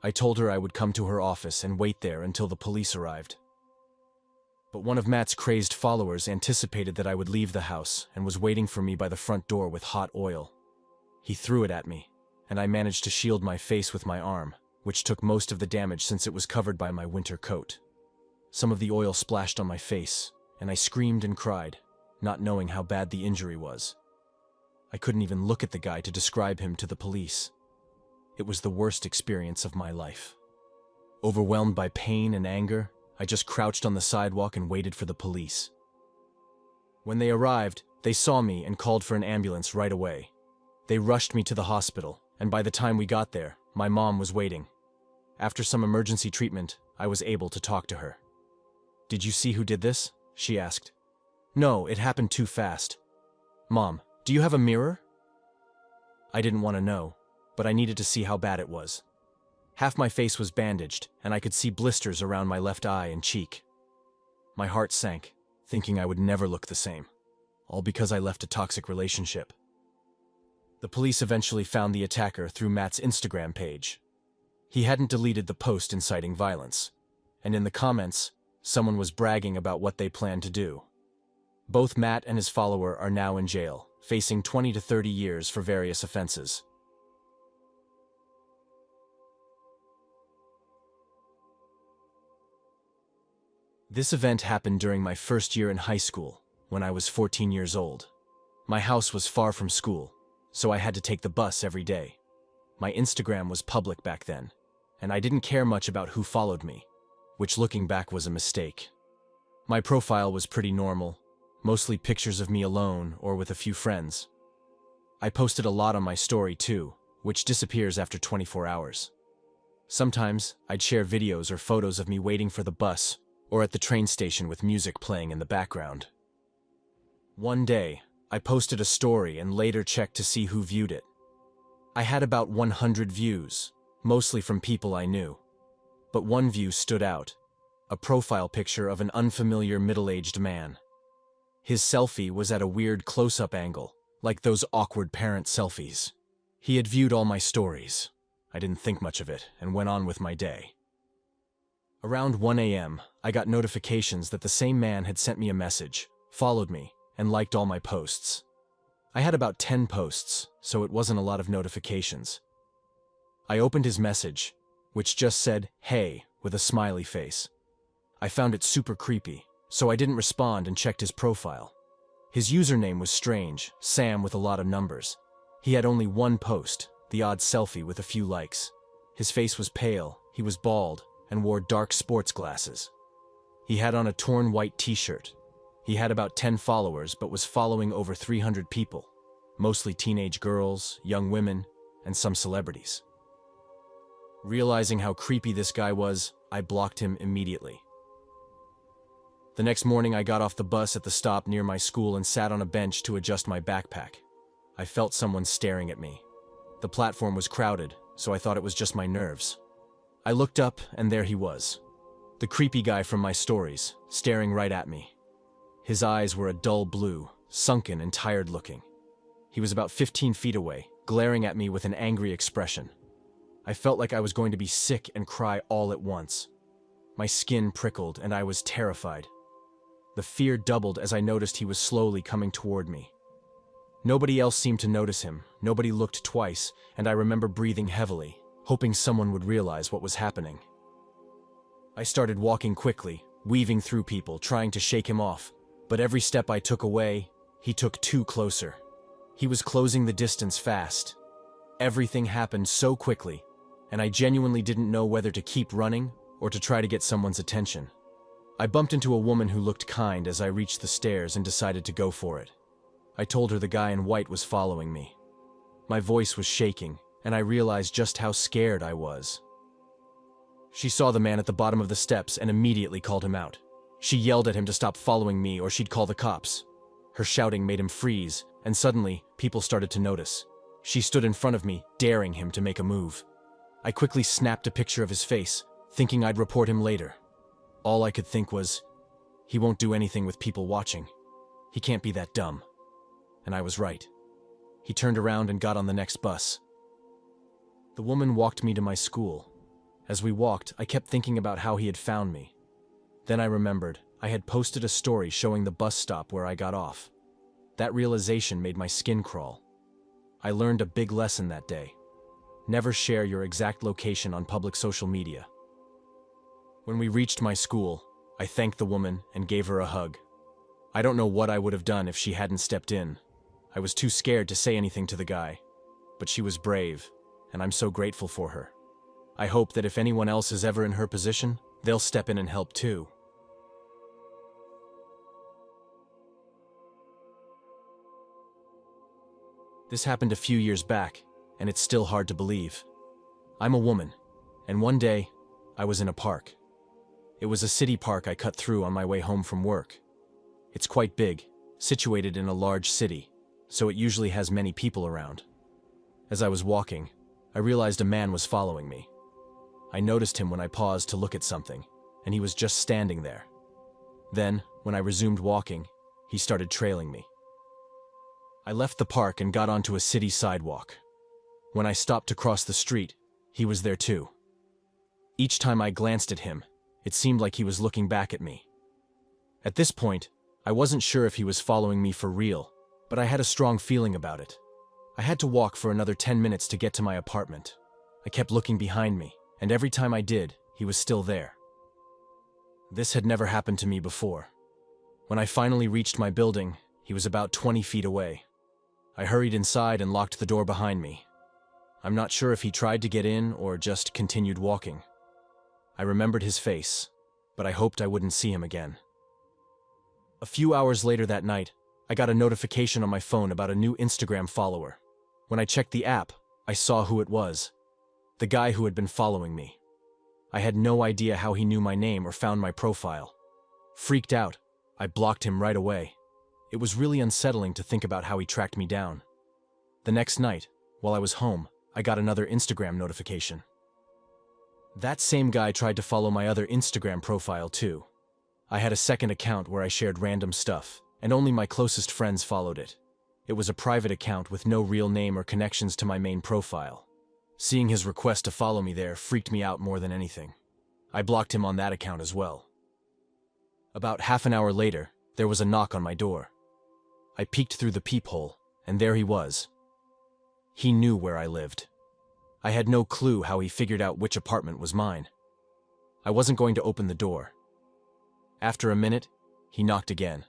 I told her I would come to her office and wait there until the police arrived. But one of Matt's crazed followers anticipated that I would leave the house and was waiting for me by the front door with hot oil. He threw it at me, and I managed to shield my face with my arm, which took most of the damage since it was covered by my winter coat. Some of the oil splashed on my face, and I screamed and cried, not knowing how bad the injury was. I couldn't even look at the guy to describe him to the police. It was the worst experience of my life. Overwhelmed by pain and anger, I just crouched on the sidewalk and waited for the police. When they arrived, they saw me and called for an ambulance right away. They rushed me to the hospital, and by the time we got there, my mom was waiting. After some emergency treatment, I was able to talk to her. "Did you see who did this?" she asked. "No, it happened too fast." "Mom, do you have a mirror?" I didn't want to know, but I needed to see how bad it was. Half my face was bandaged, and I could see blisters around my left eye and cheek. My heart sank, thinking I would never look the same, all because I left a toxic relationship. The police eventually found the attacker through Matt's Instagram page. He hadn't deleted the post inciting violence, and in the comments, someone was bragging about what they planned to do. Both Matt and his follower are now in jail, facing 20 to 30 years for various offenses. This event happened during my first year in high school, when I was 14 years old. My house was far from school, so I had to take the bus every day. My Instagram was public back then, and I didn't care much about who followed me, which looking back was a mistake. My profile was pretty normal, mostly pictures of me alone or with a few friends. I posted a lot on my story too, which disappears after 24 hours. Sometimes, I'd share videos or photos of me waiting for the bus or at the train station with music playing in the background. One day, I posted a story and later checked to see who viewed it. I had about 100 views, mostly from people I knew. But one view stood out, a profile picture of an unfamiliar middle-aged man. His selfie was at a weird close-up angle, like those awkward parent selfies. He had viewed all my stories. I didn't think much of it and went on with my day. Around 1 a.m., I got notifications that the same man had sent me a message, followed me, and liked all my posts. I had about 10 posts, so it wasn't a lot of notifications. I opened his message, which just said, "Hey," with a smiley face. I found it super creepy, so I didn't respond and checked his profile. His username was strange, Sam with a lot of numbers. He had only one post, the odd selfie with a few likes. His face was pale, he was bald, and wore dark sports glasses. He had on a torn white t-shirt. He had about 10 followers but was following over 300 people, mostly teenage girls, young women, and some celebrities. Realizing how creepy this guy was, I blocked him immediately. The next morning I got off the bus at the stop near my school and sat on a bench to adjust my backpack. I felt someone staring at me. The platform was crowded, so I thought it was just my nerves. I looked up and there he was. The creepy guy from my stories, staring right at me. His eyes were a dull blue, sunken and tired looking. He was about 15 feet away, glaring at me with an angry expression. I felt like I was going to be sick and cry all at once. My skin prickled and I was terrified. The fear doubled as I noticed he was slowly coming toward me. Nobody else seemed to notice him, nobody looked twice, and I remember breathing heavily, hoping someone would realize what was happening. I started walking quickly, weaving through people, trying to shake him off, but every step I took away, he took two closer. He was closing the distance fast. Everything happened so quickly, and I genuinely didn't know whether to keep running or to try to get someone's attention. I bumped into a woman who looked kind as I reached the stairs and decided to go for it. I told her the guy in white was following me. My voice was shaking, and I realized just how scared I was. She saw the man at the bottom of the steps and immediately called him out. She yelled at him to stop following me or she'd call the cops. Her shouting made him freeze, and suddenly, people started to notice. She stood in front of me, daring him to make a move. I quickly snapped a picture of his face, thinking I'd report him later. All I could think was, he won't do anything with people watching. He can't be that dumb. And I was right. He turned around and got on the next bus. The woman walked me to my school. As we walked, I kept thinking about how he had found me. Then I remembered, I had posted a story showing the bus stop where I got off. That realization made my skin crawl. I learned a big lesson that day. Never share your exact location on public social media. When we reached my school, I thanked the woman and gave her a hug. I don't know what I would have done if she hadn't stepped in. I was too scared to say anything to the guy, but she was brave, and I'm so grateful for her. I hope that if anyone else is ever in her position, they'll step in and help too. This happened a few years back, and it's still hard to believe. I'm a woman, and one day, I was in a park. It was a city park I cut through on my way home from work. It's quite big, situated in a large city, so it usually has many people around. As I was walking, I realized a man was following me. I noticed him when I paused to look at something, and he was just standing there. Then, when I resumed walking, he started trailing me. I left the park and got onto a city sidewalk. When I stopped to cross the street, he was there too. Each time I glanced at him, it seemed like he was looking back at me. At this point, I wasn't sure if he was following me for real, but I had a strong feeling about it. I had to walk for another 10 minutes to get to my apartment. I kept looking behind me, and every time I did, he was still there. This had never happened to me before. When I finally reached my building, he was about 20 feet away. I hurried inside and locked the door behind me. I'm not sure if he tried to get in or just continued walking. I remembered his face, but I hoped I wouldn't see him again. A few hours later that night, I got a notification on my phone about a new Instagram follower. When I checked the app, I saw who it was. The guy who had been following me. I had no idea how he knew my name or found my profile, Freaked out, I blocked him right away. It was really unsettling to think about how he tracked me down. The next night, while I was home, I got another Instagram notification. That same guy tried to follow my other Instagram profile too. I had a second account where I shared random stuff, and only my closest friends followed it. It was a private account with no real name or connections to my main profile. Seeing his request to follow me there freaked me out more than anything. I blocked him on that account as well. About half an hour later, there was a knock on my door. I peeked through the peephole, and there he was. He knew where I lived. I had no clue how he figured out which apartment was mine. I wasn't going to open the door. After a minute, he knocked again.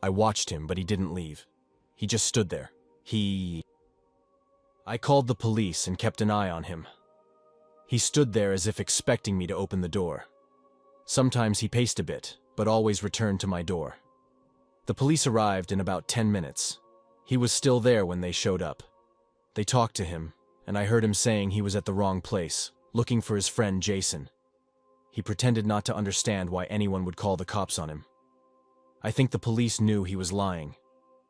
I watched him, but he didn't leave. He just stood there. I called the police and kept an eye on him. He stood there as if expecting me to open the door. Sometimes he paced a bit, but always returned to my door. The police arrived in about 10 minutes. He was still there when they showed up. They talked to him, and I heard him saying he was at the wrong place, looking for his friend Jason. He pretended not to understand why anyone would call the cops on him. I think the police knew he was lying.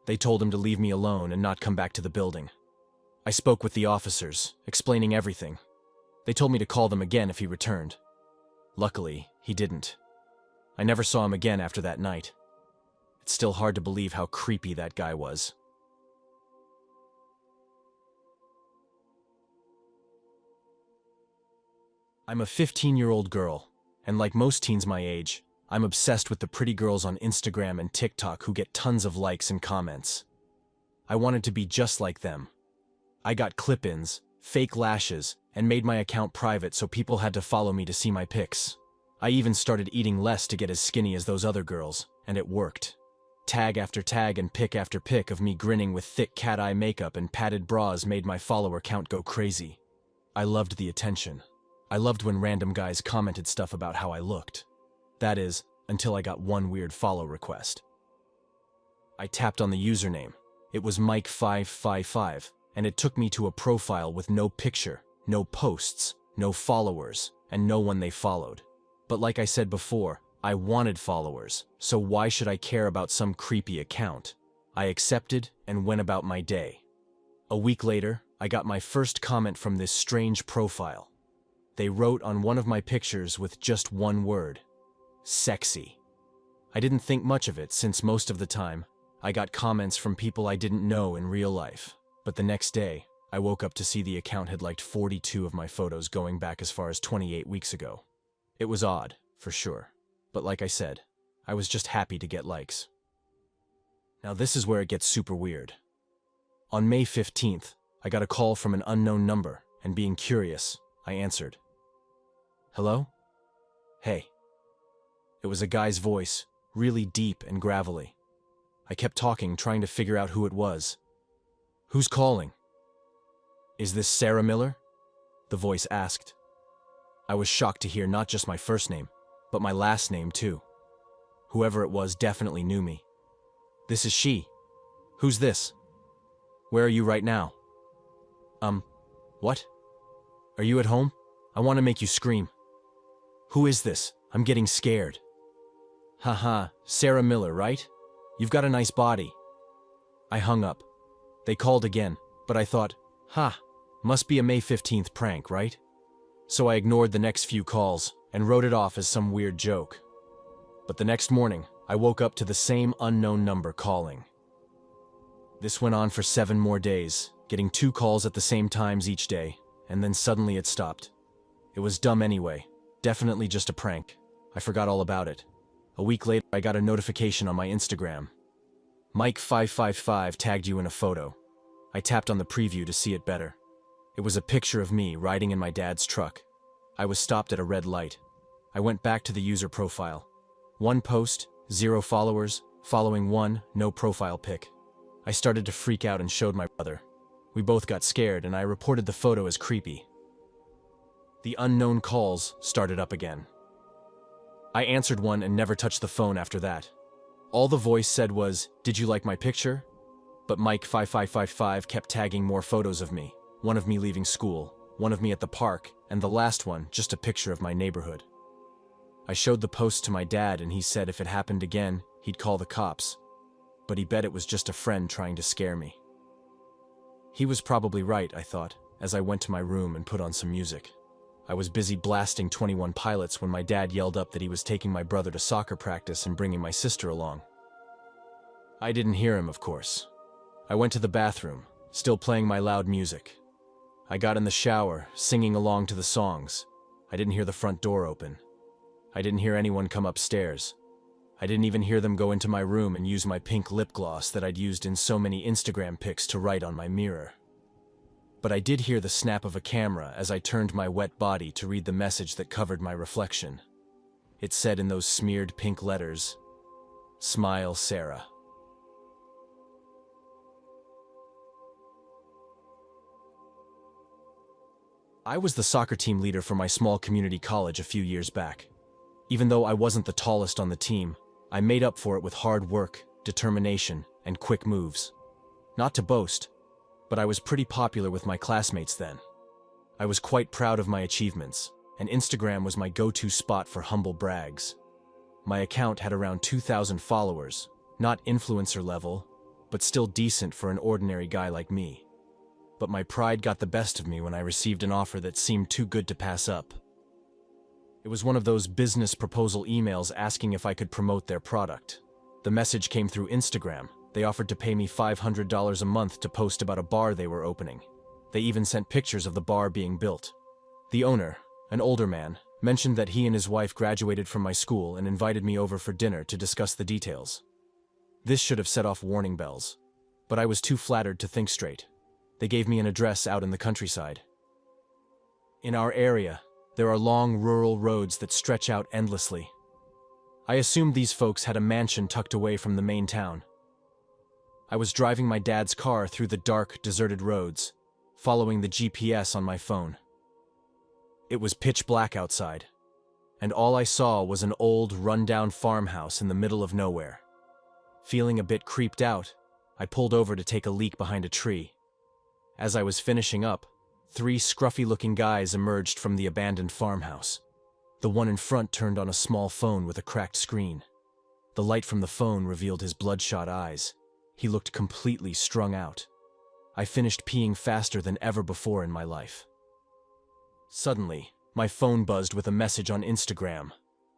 They told him to leave me alone and not come back to the building. I spoke with the officers, explaining everything. They told me to call them again if he returned. Luckily, he didn't. I never saw him again after that night. It's still hard to believe how creepy that guy was. I'm a 15-year-old girl, and like most teens my age, I'm obsessed with the pretty girls on Instagram and TikTok who get tons of likes and comments. I wanted to be just like them. I got clip-ins, fake lashes, and made my account private so people had to follow me to see my pics. I even started eating less to get as skinny as those other girls, and it worked. Tag after tag and pic after pic of me grinning with thick cat-eye makeup and padded bras made my follower count go crazy. I loved the attention. I loved when random guys commented stuff about how I looked. That is, until I got one weird follow request. I tapped on the username. It was Mike555, and it took me to a profile with no picture, no posts, no followers, and no one they followed. But like I said before, I wanted followers, so why should I care about some creepy account? I accepted and went about my day. A week later, I got my first comment from this strange profile. They wrote on one of my pictures with just one word: sexy. I didn't think much of it since most of the time, I got comments from people I didn't know in real life. But the next day, I woke up to see the account had liked 42 of my photos going back as far as 28 weeks ago. It was odd, for sure. But like I said, I was just happy to get likes. Now this is where it gets super weird. On May 15th, I got a call from an unknown number, and being curious, I answered. Hello? Hey. It was a guy's voice, really deep and gravelly. I kept talking, trying to figure out who it was. Who's calling? Is this Sarah Miller? The voice asked. I was shocked to hear not just my first name, but my last name too. Whoever it was definitely knew me. This is she. Who's this? Where are you right now? What? Are you at home? I want to make you scream. Who is this? I'm getting scared. Haha, Sarah Miller, right? You've got a nice body. I hung up. They called again, but I thought, must be a May 15th prank, right? So I ignored the next few calls and wrote it off as some weird joke. But the next morning, I woke up to the same unknown number calling. This went on for 7 more days, getting 2 calls at the same times each day, and then suddenly it stopped. It was dumb anyway, definitely just a prank. I forgot all about it. A week later, I got a notification on my Instagram. Mike555 tagged you in a photo. I tapped on the preview to see it better. It was a picture of me riding in my dad's truck. I was stopped at a red light. I went back to the user profile. 1 post, 0 followers, following 1, no profile pic. I started to freak out and showed my brother. We both got scared and I reported the photo as creepy. The unknown calls started up again. I answered one and never touched the phone after that. All the voice said was, "Did you like my picture?" But Mike5555 kept tagging more photos of me. One of me leaving school, one of me at the park, and the last one just a picture of my neighborhood. I showed the post to my dad and he said if it happened again, he'd call the cops. But he bet it was just a friend trying to scare me. He was probably right, I thought, as I went to my room and put on some music. I was busy blasting 21 Pilots when my dad yelled up that he was taking my brother to soccer practice and bringing my sister along. I didn't hear him, of course. I went to the bathroom, still playing my loud music. I got in the shower, singing along to the songs. I didn't hear the front door open. I didn't hear anyone come upstairs. I didn't even hear them go into my room and use my pink lip gloss that I'd used in so many Instagram pics to write on my mirror. But I did hear the snap of a camera as I turned my wet body to read the message that covered my reflection. It said in those smeared pink letters, "Smile, Sarah." I was the soccer team leader for my small community college a few years back. Even though I wasn't the tallest on the team, I made up for it with hard work, determination, and quick moves. Not to boast, but I was pretty popular with my classmates then. I was quite proud of my achievements, and Instagram was my go-to spot for humble brags. My account had around 2,000 followers, not influencer level, but still decent for an ordinary guy like me. But my pride got the best of me when I received an offer that seemed too good to pass up. It was one of those business proposal emails asking if I could promote their product. The message came through Instagram. They offered to pay me $500 a month to post about a bar they were opening. They even sent pictures of the bar being built. The owner, an older man, mentioned that he and his wife graduated from my school and invited me over for dinner to discuss the details. This should have set off warning bells, but I was too flattered to think straight. They gave me an address out in the countryside. In our area, there are long rural roads that stretch out endlessly. I assumed these folks had a mansion tucked away from the main town. I was driving my dad's car through the dark, deserted roads, following the GPS on my phone. It was pitch black outside, and all I saw was an old, run-down farmhouse in the middle of nowhere. Feeling a bit creeped out, I pulled over to take a leak behind a tree. As I was finishing up, 3 scruffy-looking guys emerged from the abandoned farmhouse. The one in front turned on a small phone with a cracked screen. The light from the phone revealed his bloodshot eyes. He looked completely strung out. I finished peeing faster than ever before in my life. Suddenly, my phone buzzed with a message on Instagram.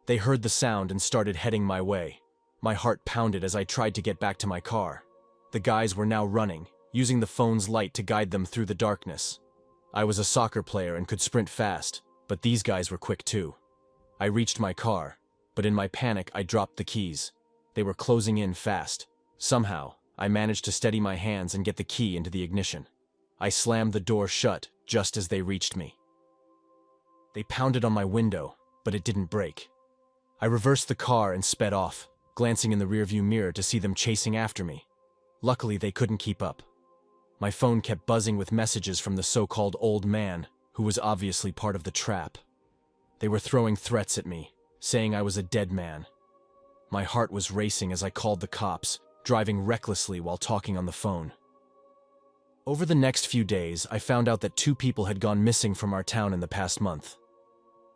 They heard the sound and started heading my way. My heart pounded as I tried to get back to my car. The guys were now running, using the phone's light to guide them through the darkness. I was a soccer player and could sprint fast, but these guys were quick too. I reached my car, but in my panic I dropped the keys. They were closing in fast. Somehow, I managed to steady my hands and get the key into the ignition. I slammed the door shut just as they reached me. They pounded on my window, but it didn't break. I reversed the car and sped off, glancing in the rearview mirror to see them chasing after me. Luckily, they couldn't keep up. My phone kept buzzing with messages from the so-called old man, who was obviously part of the trap. They were throwing threats at me, saying I was a dead man. My heart was racing as I called the cops, driving recklessly while talking on the phone. Over the next few days, I found out that 2 people had gone missing from our town in the past month.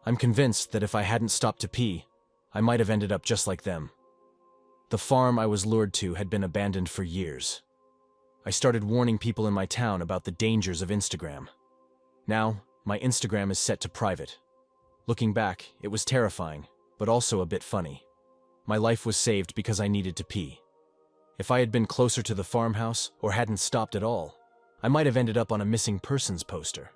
I'm convinced that if I hadn't stopped to pee, I might have ended up just like them. The farm I was lured to had been abandoned for years. I started warning people in my town about the dangers of Instagram. Now, my Instagram is set to private. Looking back, it was terrifying, but also a bit funny. My life was saved because I needed to pee. If I had been closer to the farmhouse or hadn't stopped at all, I might have ended up on a missing persons poster.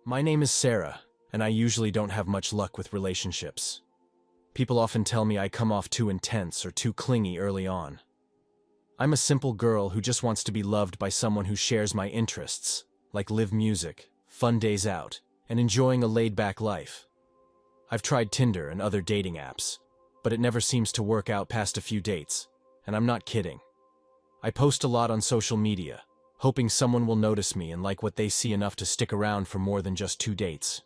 My name is Sarah, and I usually don't have much luck with relationships. People often tell me I come off too intense or too clingy early on. I'm a simple girl who just wants to be loved by someone who shares my interests, like live music, fun days out, and enjoying a laid-back life. I've tried Tinder and other dating apps, but it never seems to work out past a few dates, and I'm not kidding. I post a lot on social media, hoping someone will notice me and like what they see enough to stick around for more than just 2 dates.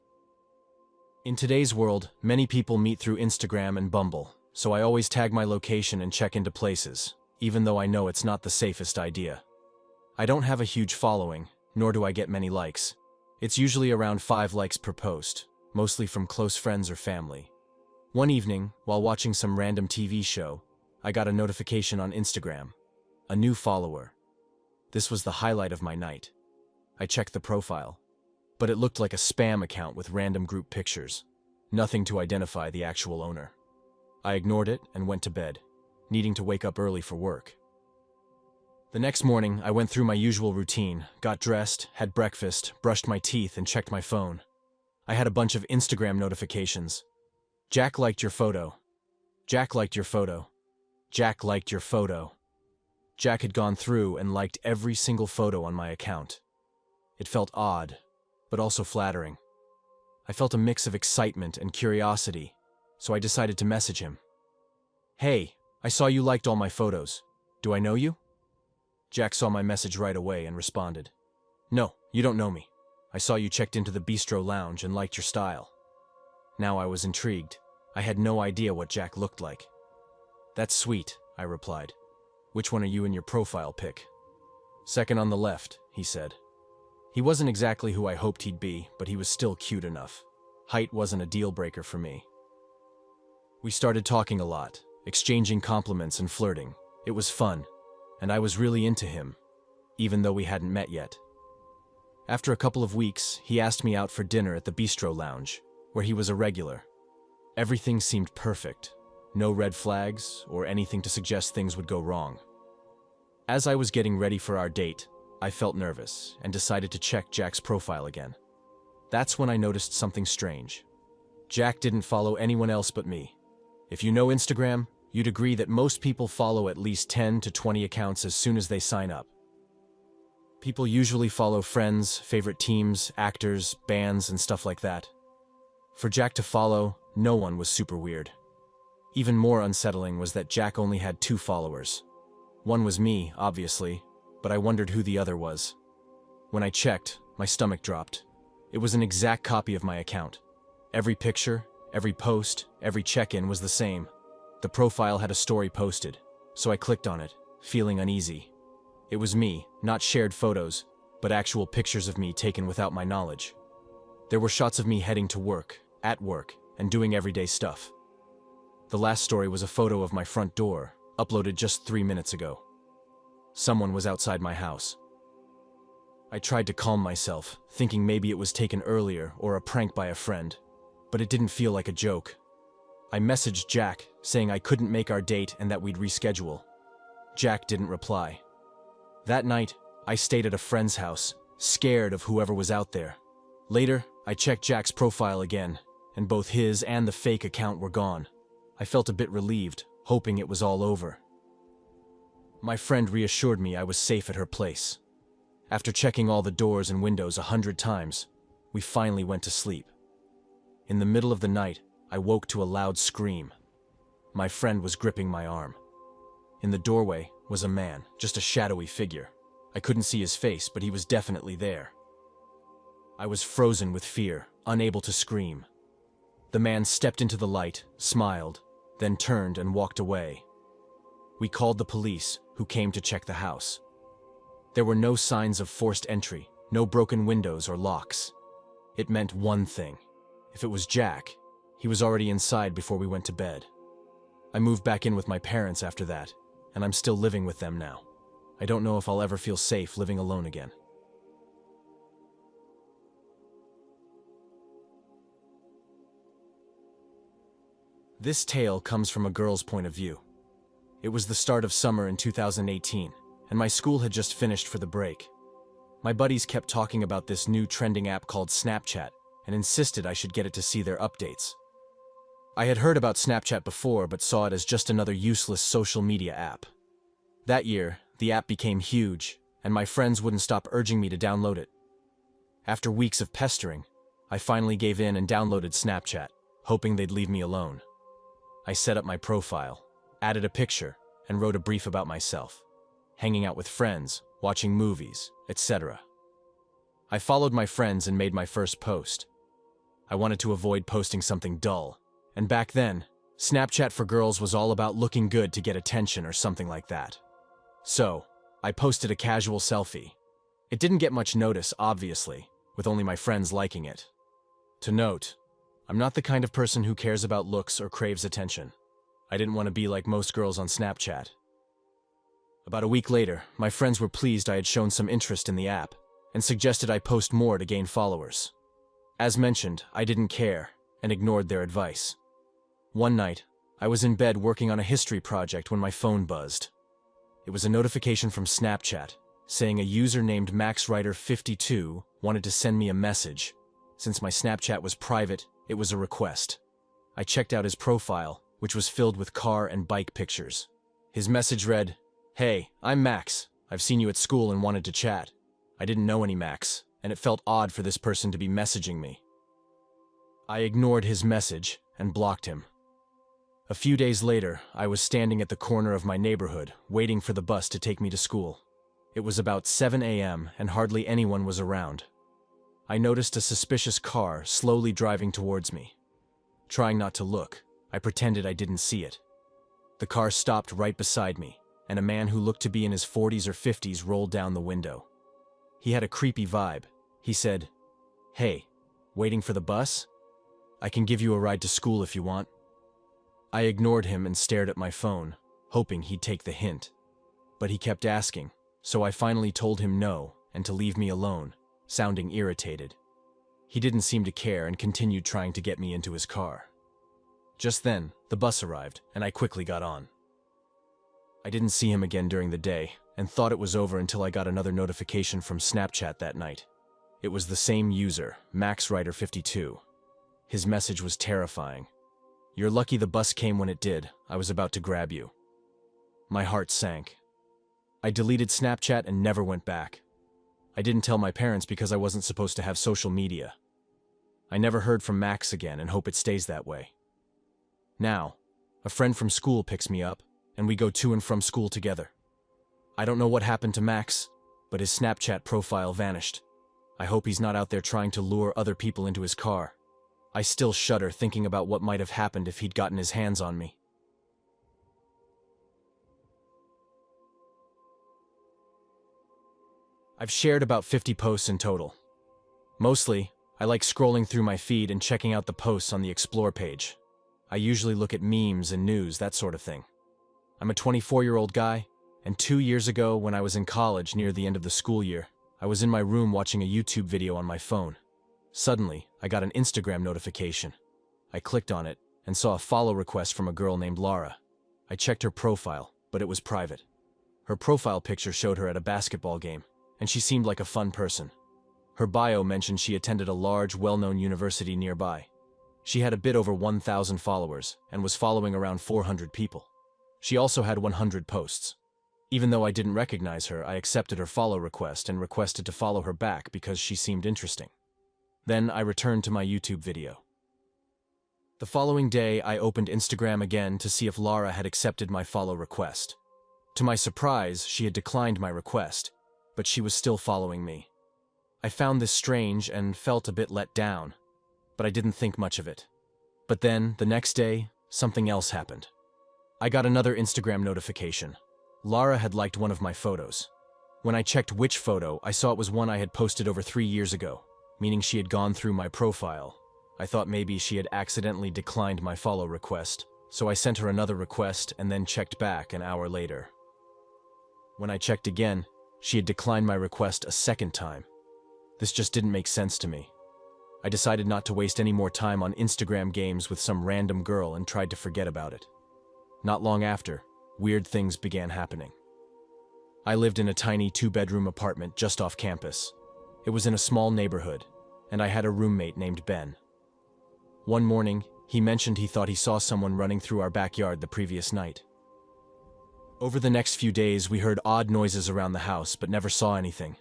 In today's world, many people meet through Instagram and Bumble, so I always tag my location and check into places, even though I know it's not the safest idea. I don't have a huge following, nor do I get many likes. It's usually around 5 likes per post, mostly from close friends or family. One evening, while watching some random TV show, I got a notification on Instagram. A new follower. This was the highlight of my night. I checked the profile, but it looked like a spam account with random group pictures. Nothing to identify the actual owner. I ignored it and went to bed, needing to wake up early for work. The next morning, I went through my usual routine, got dressed, had breakfast, brushed my teeth, and checked my phone. I had a bunch of Instagram notifications. Jack liked your photo. Jack liked your photo. Jack liked your photo. Jack had gone through and liked every single photo on my account. It felt odd, but also flattering. I felt a mix of excitement and curiosity, so I decided to message him. Hey, I saw you liked all my photos. Do I know you? Jack saw my message right away and responded. No, you don't know me. I saw you checked into the bistro lounge and liked your style. Now I was intrigued. I had no idea what Jack looked like. That's sweet, I replied. Which one are you in your profile pic? Second on the left, he said. He wasn't exactly who I hoped he'd be, but he was still cute enough. Height wasn't a deal breaker for me. We started talking a lot, exchanging compliments and flirting. It was fun, and I was really into him, even though we hadn't met yet. After a couple of weeks, he asked me out for dinner at the bistro lounge, where he was a regular. Everything seemed perfect. No red flags or anything to suggest things would go wrong. As I was getting ready for our date, I felt nervous and decided to check Jack's profile again. That's when I noticed something strange. Jack didn't follow anyone else but me. If you know Instagram, you'd agree that most people follow at least 10 to 20 accounts as soon as they sign up. People usually follow friends, favorite teams, actors, bands, and stuff like that. For Jack to follow, no one was super weird. Even more unsettling was that Jack only had 2 followers. One was me, obviously, but I wondered who the other was. When I checked, my stomach dropped. It was an exact copy of my account. Every picture, every post, every check-in was the same. The profile had a story posted, so I clicked on it, feeling uneasy. It was me, not shared photos, but actual pictures of me taken without my knowledge. There were shots of me heading to work, at work, and doing everyday stuff. The last story was a photo of my front door, uploaded just 3 minutes ago. Someone was outside my house. I tried to calm myself, thinking maybe it was taken earlier or a prank by a friend, but it didn't feel like a joke. I messaged Jack, saying I couldn't make our date and that we'd reschedule. Jack didn't reply. That night, I stayed at a friend's house, scared of whoever was out there. Later, I checked Jack's profile again, and both his and the fake account were gone. I felt a bit relieved, hoping it was all over. My friend reassured me I was safe at her place. After checking all the doors and windows 100 times, we finally went to sleep. In the middle of the night, I woke to a loud scream. My friend was gripping my arm. In the doorway was a man, just a shadowy figure. I couldn't see his face, but he was definitely there. I was frozen with fear, unable to scream. The man stepped into the light, smiled, then turned and walked away. We called the police, who came to check the house. There were no signs of forced entry, no broken windows or locks. It meant one thing. If it was Jack, he was already inside before we went to bed. I moved back in with my parents after that, and I'm still living with them now. I don't know if I'll ever feel safe living alone again. This tale comes from a girl's point of view. It was the start of summer in 2018, and my school had just finished for the break. My buddies kept talking about this new trending app called Snapchat and insisted I should get it to see their updates. I had heard about Snapchat before, but saw it as just another useless social media app. That year, the app became huge, and my friends wouldn't stop urging me to download it. After weeks of pestering, I finally gave in and downloaded Snapchat, hoping they'd leave me alone. I set up my profile, added a picture, and wrote a brief about myself, hanging out with friends, watching movies, etc. I followed my friends and made my first post. I wanted to avoid posting something dull, and back then, Snapchat for girls was all about looking good to get attention or something like that. So, I posted a casual selfie. It didn't get much notice, obviously, with only my friends liking it. To note, I'm not the kind of person who cares about looks or craves attention. I didn't want to be like most girls on Snapchat. About a week later, my friends were pleased I had shown some interest in the app and suggested I post more to gain followers. As mentioned, I didn't care and ignored their advice. One night, I was in bed working on a history project when my phone buzzed. It was a notification from Snapchat saying a user named MaxWriter52 wanted to send me a message. Since my Snapchat was private, it was a request. I checked out his profile, which was filled with car and bike pictures. His message read, "Hey, I'm Max. I've seen you at school and wanted to chat." I didn't know any Max, and it felt odd for this person to be messaging me. I ignored his message and blocked him. A few days later, I was standing at the corner of my neighborhood, waiting for the bus to take me to school. It was about 7 a.m. and hardly anyone was around. I noticed a suspicious car slowly driving towards me. Trying not to look, I pretended I didn't see it. The car stopped right beside me, and a man who looked to be in his 40s or 50s rolled down the window. He had a creepy vibe. He said, "Hey, waiting for the bus? I can give you a ride to school if you want." I ignored him and stared at my phone, hoping he'd take the hint. But he kept asking, so I finally told him no and to leave me alone, sounding irritated. He didn't seem to care and continued trying to get me into his car. Just then, the bus arrived, and I quickly got on. I didn't see him again during the day, and thought it was over until I got another notification from Snapchat that night. It was the same user, MaxWriter52. His message was terrifying. "You're lucky the bus came when it did. I was about to grab you." My heart sank. I deleted Snapchat and never went back. I didn't tell my parents because I wasn't supposed to have social media. I never heard from Max again and hope it stays that way. Now, a friend from school picks me up, and we go to and from school together. I don't know what happened to Max, but his Snapchat profile vanished. I hope he's not out there trying to lure other people into his car. I still shudder thinking about what might have happened if he'd gotten his hands on me. I've shared about 50 posts in total. Mostly, I like scrolling through my feed and checking out the posts on the Explore page. I usually look at memes and news, that sort of thing. I'm a 24-year-old guy, and 2 years ago when I was in college near the end of the school year, I was in my room watching a YouTube video on my phone. Suddenly, I got an Instagram notification. I clicked on it and saw a follow request from a girl named Lara. I checked her profile, but it was private. Her profile picture showed her at a basketball game, and she seemed like a fun person. Her bio mentioned she attended a large, well-known university nearby. She had a bit over 1,000 followers and was following around 400 people. She also had 100 posts. Even though I didn't recognize her, I accepted her follow request and requested to follow her back because she seemed interesting. Then I returned to my YouTube video. The following day, I opened Instagram again to see if Lara had accepted my follow request. To my surprise, she had declined my request, but she was still following me. I found this strange and felt a bit let down, but I didn't think much of it. But then, the next day, something else happened. I got another Instagram notification. Lara had liked one of my photos. When I checked which photo, I saw it was one I had posted over 3 years ago, meaning she had gone through my profile. I thought maybe she had accidentally declined my follow request, so I sent her another request and then checked back an hour later. When I checked again, she had declined my request a second time. This just didn't make sense to me. I decided not to waste any more time on Instagram games with some random girl and tried to forget about it. Not long after, weird things began happening. I lived in a tiny 2-bedroom apartment just off campus. It was in a small neighborhood, and I had a roommate named Ben. One morning, he mentioned he thought he saw someone running through our backyard the previous night. Over the next few days, we heard odd noises around the house but never saw anything.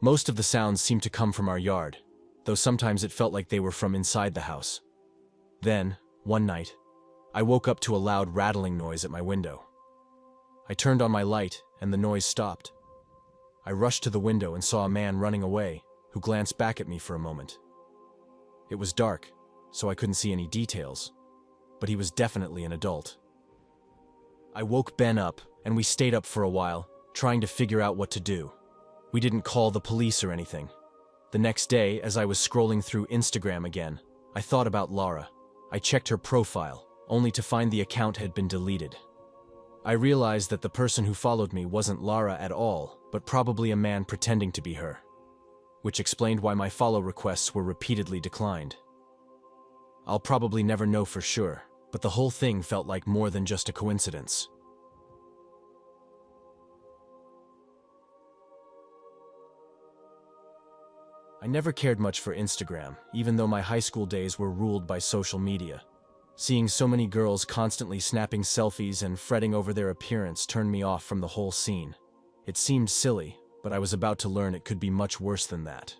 Most of the sounds seemed to come from our yard, though sometimes it felt like they were from inside the house. Then, one night, I woke up to a loud rattling noise at my window. I turned on my light, and the noise stopped. I rushed to the window and saw a man running away, who glanced back at me for a moment. It was dark, so I couldn't see any details, but he was definitely an adult. I woke Ben up, and we stayed up for a while, trying to figure out what to do. We didn't call the police or anything. The next day, as I was scrolling through Instagram again, I thought about Laura. I checked her profile, only to find the account had been deleted. I realized that the person who followed me wasn't Lara at all, but probably a man pretending to be her, which explained why my follow requests were repeatedly declined. I'll probably never know for sure, but the whole thing felt like more than just a coincidence. I never cared much for Instagram, even though my high school days were ruled by social media. Seeing so many girls constantly snapping selfies and fretting over their appearance turned me off from the whole scene. It seemed silly, but I was about to learn it could be much worse than that.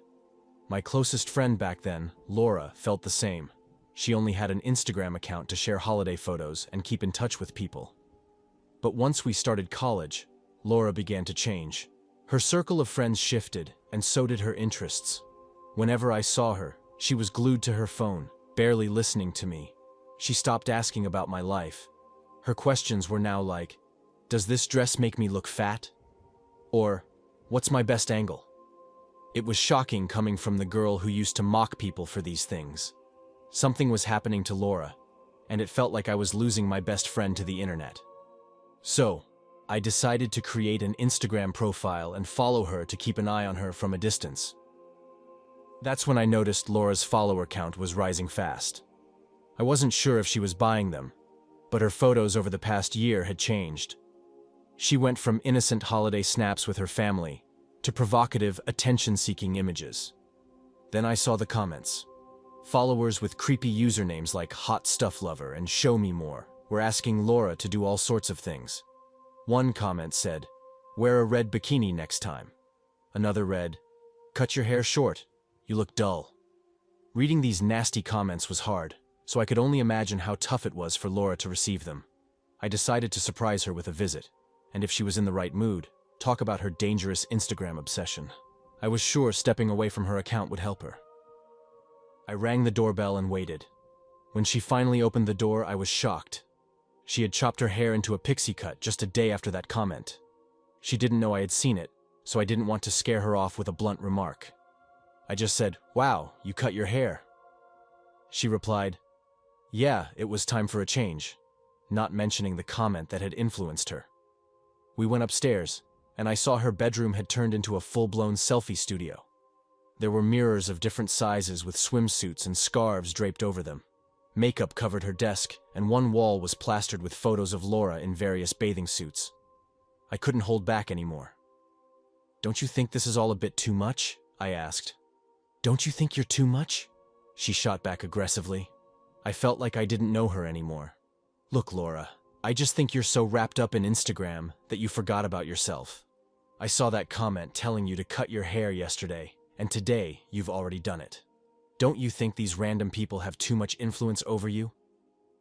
My closest friend back then, Laura, felt the same. She only had an Instagram account to share holiday photos and keep in touch with people. But once we started college, Laura began to change. Her circle of friends shifted, and so did her interests. Whenever I saw her, she was glued to her phone, barely listening to me. She stopped asking about my life. Her questions were now like, "Does this dress make me look fat?" Or, "What's my best angle?" It was shocking coming from the girl who used to mock people for these things. Something was happening to Laura, and it felt like I was losing my best friend to the internet. So, I decided to create an Instagram profile and follow her to keep an eye on her from a distance. That's when I noticed Laura's follower count was rising fast. I wasn't sure if she was buying them, but her photos over the past year had changed. She went from innocent holiday snaps with her family to provocative, attention-seeking images. Then I saw the comments. Followers with creepy usernames like Hot Stuff Lover and Show Me More were asking Laura to do all sorts of things. One comment said, "Wear a red bikini next time." Another read, "Cut your hair short, you look dull." Reading these nasty comments was hard, so I could only imagine how tough it was for Laura to receive them. I decided to surprise her with a visit, and if she was in the right mood, talk about her dangerous Instagram obsession. I was sure stepping away from her account would help her. I rang the doorbell and waited. When she finally opened the door, I was shocked. She had chopped her hair into a pixie cut just a day after that comment. She didn't know I had seen it, so I didn't want to scare her off with a blunt remark. I just said, "Wow, you cut your hair." She replied, "Yeah, it was time for a change," not mentioning the comment that had influenced her. We went upstairs, and I saw her bedroom had turned into a full-blown selfie studio. There were mirrors of different sizes with swimsuits and scarves draped over them. Makeup covered her desk, and one wall was plastered with photos of Laura in various bathing suits. I couldn't hold back anymore. "Don't you think this is all a bit too much?" I asked. "Don't you think you're too much?" She shot back aggressively. I felt like I didn't know her anymore. "Look, Laura, I just think you're so wrapped up in Instagram that you forgot about yourself. I saw that comment telling you to cut your hair yesterday, and today you've already done it. Don't you think these random people have too much influence over you?"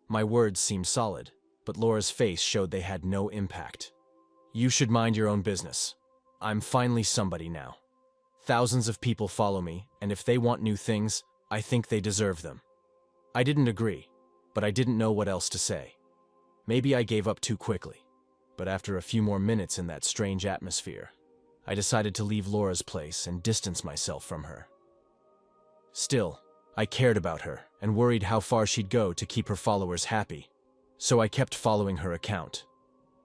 My words seemed solid, but Laura's face showed they had no impact. "You should mind your own business. I'm finally somebody now. Thousands of people follow me, and if they want new things, I think they deserve them." I didn't agree, but I didn't know what else to say. Maybe I gave up too quickly, but after a few more minutes in that strange atmosphere, I decided to leave Laura's place and distance myself from her. Still, I cared about her and worried how far she'd go to keep her followers happy, so I kept following her account.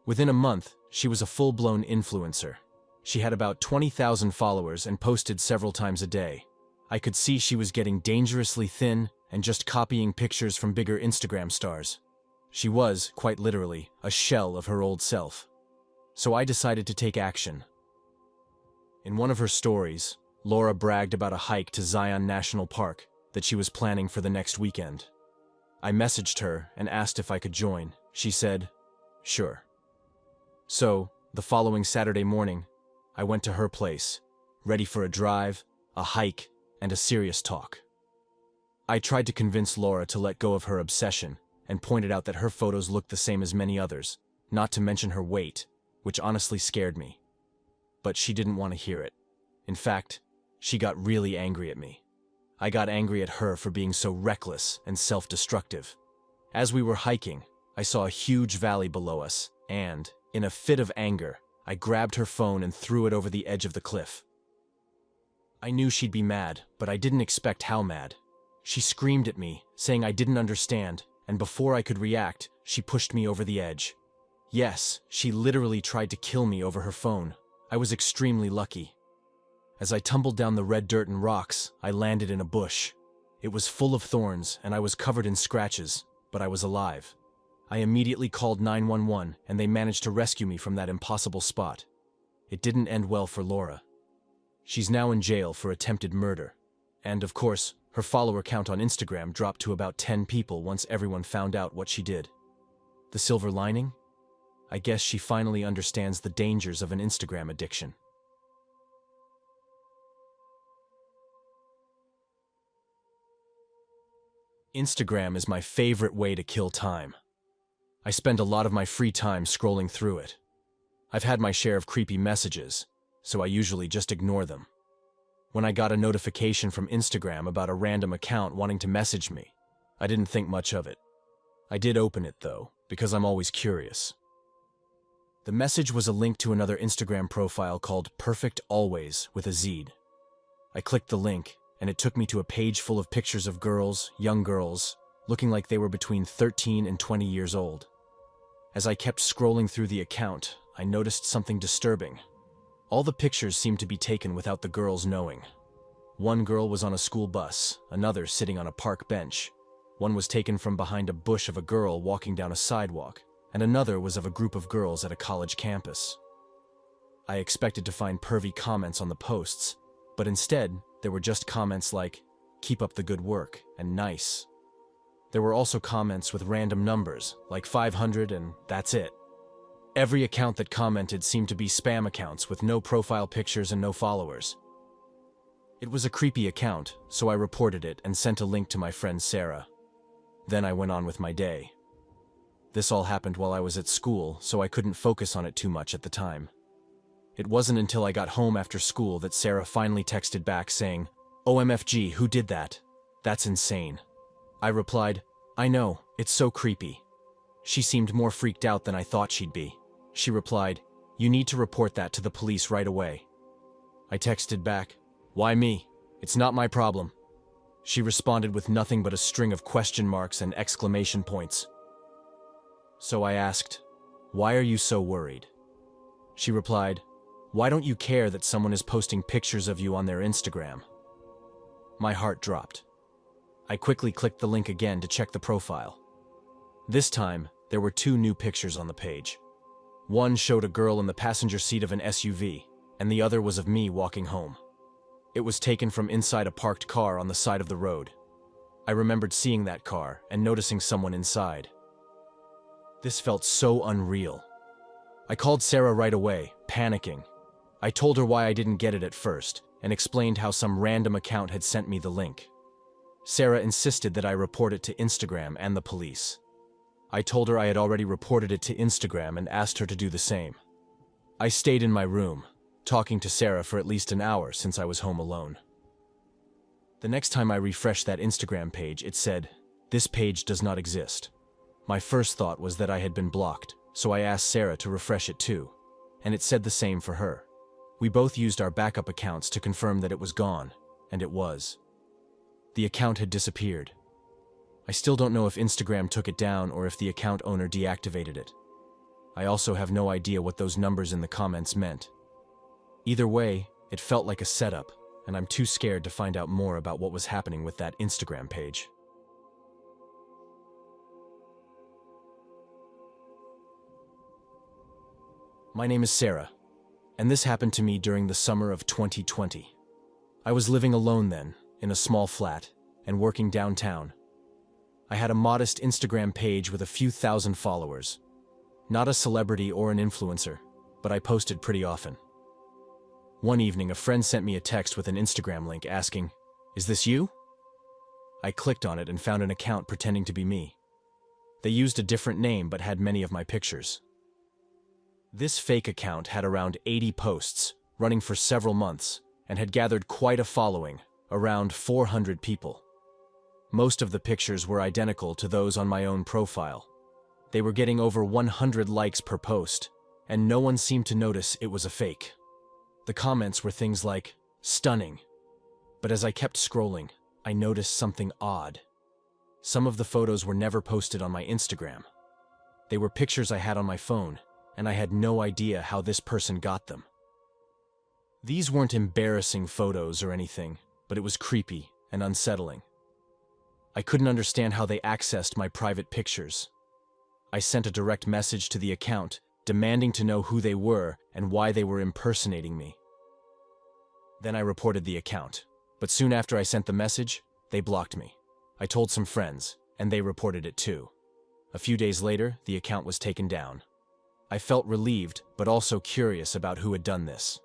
Within a month, she was a full-blown influencer. She had about 20,000 followers and posted several times a day. I could see she was getting dangerously thin and just copying pictures from bigger Instagram stars. She was, quite literally, a shell of her old self. So I decided to take action. In one of her stories, Laura bragged about a hike to Zion National Park that she was planning for the next weekend. I messaged her and asked if I could join. She said, "Sure." So, the following Saturday morning, I went to her place, ready for a drive, a hike, and a serious talk. I tried to convince Laura to let go of her obsession and pointed out that her photos looked the same as many others, not to mention her weight, which honestly scared me. But she didn't want to hear it. In fact, she got really angry at me. I got angry at her for being so reckless and self-destructive. As we were hiking, I saw a huge valley below us, and, in a fit of anger, I grabbed her phone and threw it over the edge of the cliff. I knew she'd be mad, but I didn't expect how mad. She screamed at me, saying I didn't understand, and before I could react, she pushed me over the edge. Yes, she literally tried to kill me over her phone. I was extremely lucky. As I tumbled down the red dirt and rocks, I landed in a bush. It was full of thorns, and I was covered in scratches, but I was alive. I immediately called 911, and they managed to rescue me from that impossible spot. It didn't end well for Laura. She's now in jail for attempted murder. And, of course, her follower count on Instagram dropped to about 10 people once everyone found out what she did. The silver lining? I guess she finally understands the dangers of an Instagram addiction. Instagram is my favorite way to kill time. I spend a lot of my free time scrolling through it. I've had my share of creepy messages, so I usually just ignore them. When I got a notification from Instagram about a random account wanting to message me, I didn't think much of it. I did open it, though, because I'm always curious. The message was a link to another Instagram profile called Perfect Always with a Z. I clicked the link, and it took me to a page full of pictures of girls, young girls, looking like they were between 13 and 20 years old. As I kept scrolling through the account, I noticed something disturbing. All the pictures seemed to be taken without the girls knowing. One girl was on a school bus, another sitting on a park bench. One was taken from behind a bush of a girl walking down a sidewalk, and another was of a group of girls at a college campus. I expected to find pervy comments on the posts, but instead, there were just comments like, "Keep up the good work," and "nice." There were also comments with random numbers, like 500 and that's it. Every account that commented seemed to be spam accounts with no profile pictures and no followers. It was a creepy account, so I reported it and sent a link to my friend Sarah. Then I went on with my day. This all happened while I was at school, so I couldn't focus on it too much at the time. It wasn't until I got home after school that Sarah finally texted back saying, "OMFG, who did that? That's insane." I replied, "I know, it's so creepy." She seemed more freaked out than I thought she'd be. She replied, "You need to report that to the police right away." I texted back, "Why me? It's not my problem." She responded with nothing but a string of question marks and exclamation points. So I asked, "Why are you so worried?" She replied, "Why don't you care that someone is posting pictures of you on their Instagram?" My heart dropped. I quickly clicked the link again to check the profile. This time, there were 2 new pictures on the page. One showed a girl in the passenger seat of an SUV, and the other was of me walking home. It was taken from inside a parked car on the side of the road. I remembered seeing that car and noticing someone inside. This felt so unreal. I called Sarah right away, panicking. I told her why I didn't get it at first, and explained how some random account had sent me the link. Sarah insisted that I report it to Instagram and the police. I told her I had already reported it to Instagram and asked her to do the same. I stayed in my room, talking to Sarah for at least an hour since I was home alone. The next time I refreshed that Instagram page, it said, "This page does not exist." My first thought was that I had been blocked, so I asked Sarah to refresh it too, and it said the same for her. We both used our backup accounts to confirm that it was gone, and it was. The account had disappeared. I still don't know if Instagram took it down or if the account owner deactivated it. I also have no idea what those numbers in the comments meant. Either way, it felt like a setup, and I'm too scared to find out more about what was happening with that Instagram page. My name is Sarah, and this happened to me during the summer of 2020. I was living alone then, in a small flat, and working downtown. I had a modest Instagram page with a few thousand followers. Not a celebrity or an influencer, but I posted pretty often. One evening, a friend sent me a text with an Instagram link asking, "Is this you?" I clicked on it and found an account pretending to be me. They used a different name but had many of my pictures. This fake account had around 80 posts, running for several months, and had gathered quite a following, around 400 people. Most of the pictures were identical to those on my own profile. They were getting over 100 likes per post, and no one seemed to notice it was a fake. The comments were things like, "Stunning," But as I kept scrolling, I noticed something odd. Some of the photos were never posted on my Instagram. They were pictures I had on my phone, and I had no idea how this person got them. These weren't embarrassing photos or anything, but it was creepy and unsettling. I couldn't understand how they accessed my private pictures. I sent a direct message to the account, demanding to know who they were and why they were impersonating me. Then I reported the account, but soon after I sent the message, they blocked me. I told some friends, and they reported it too. A few days later, the account was taken down. I felt relieved, but also curious about who had done this.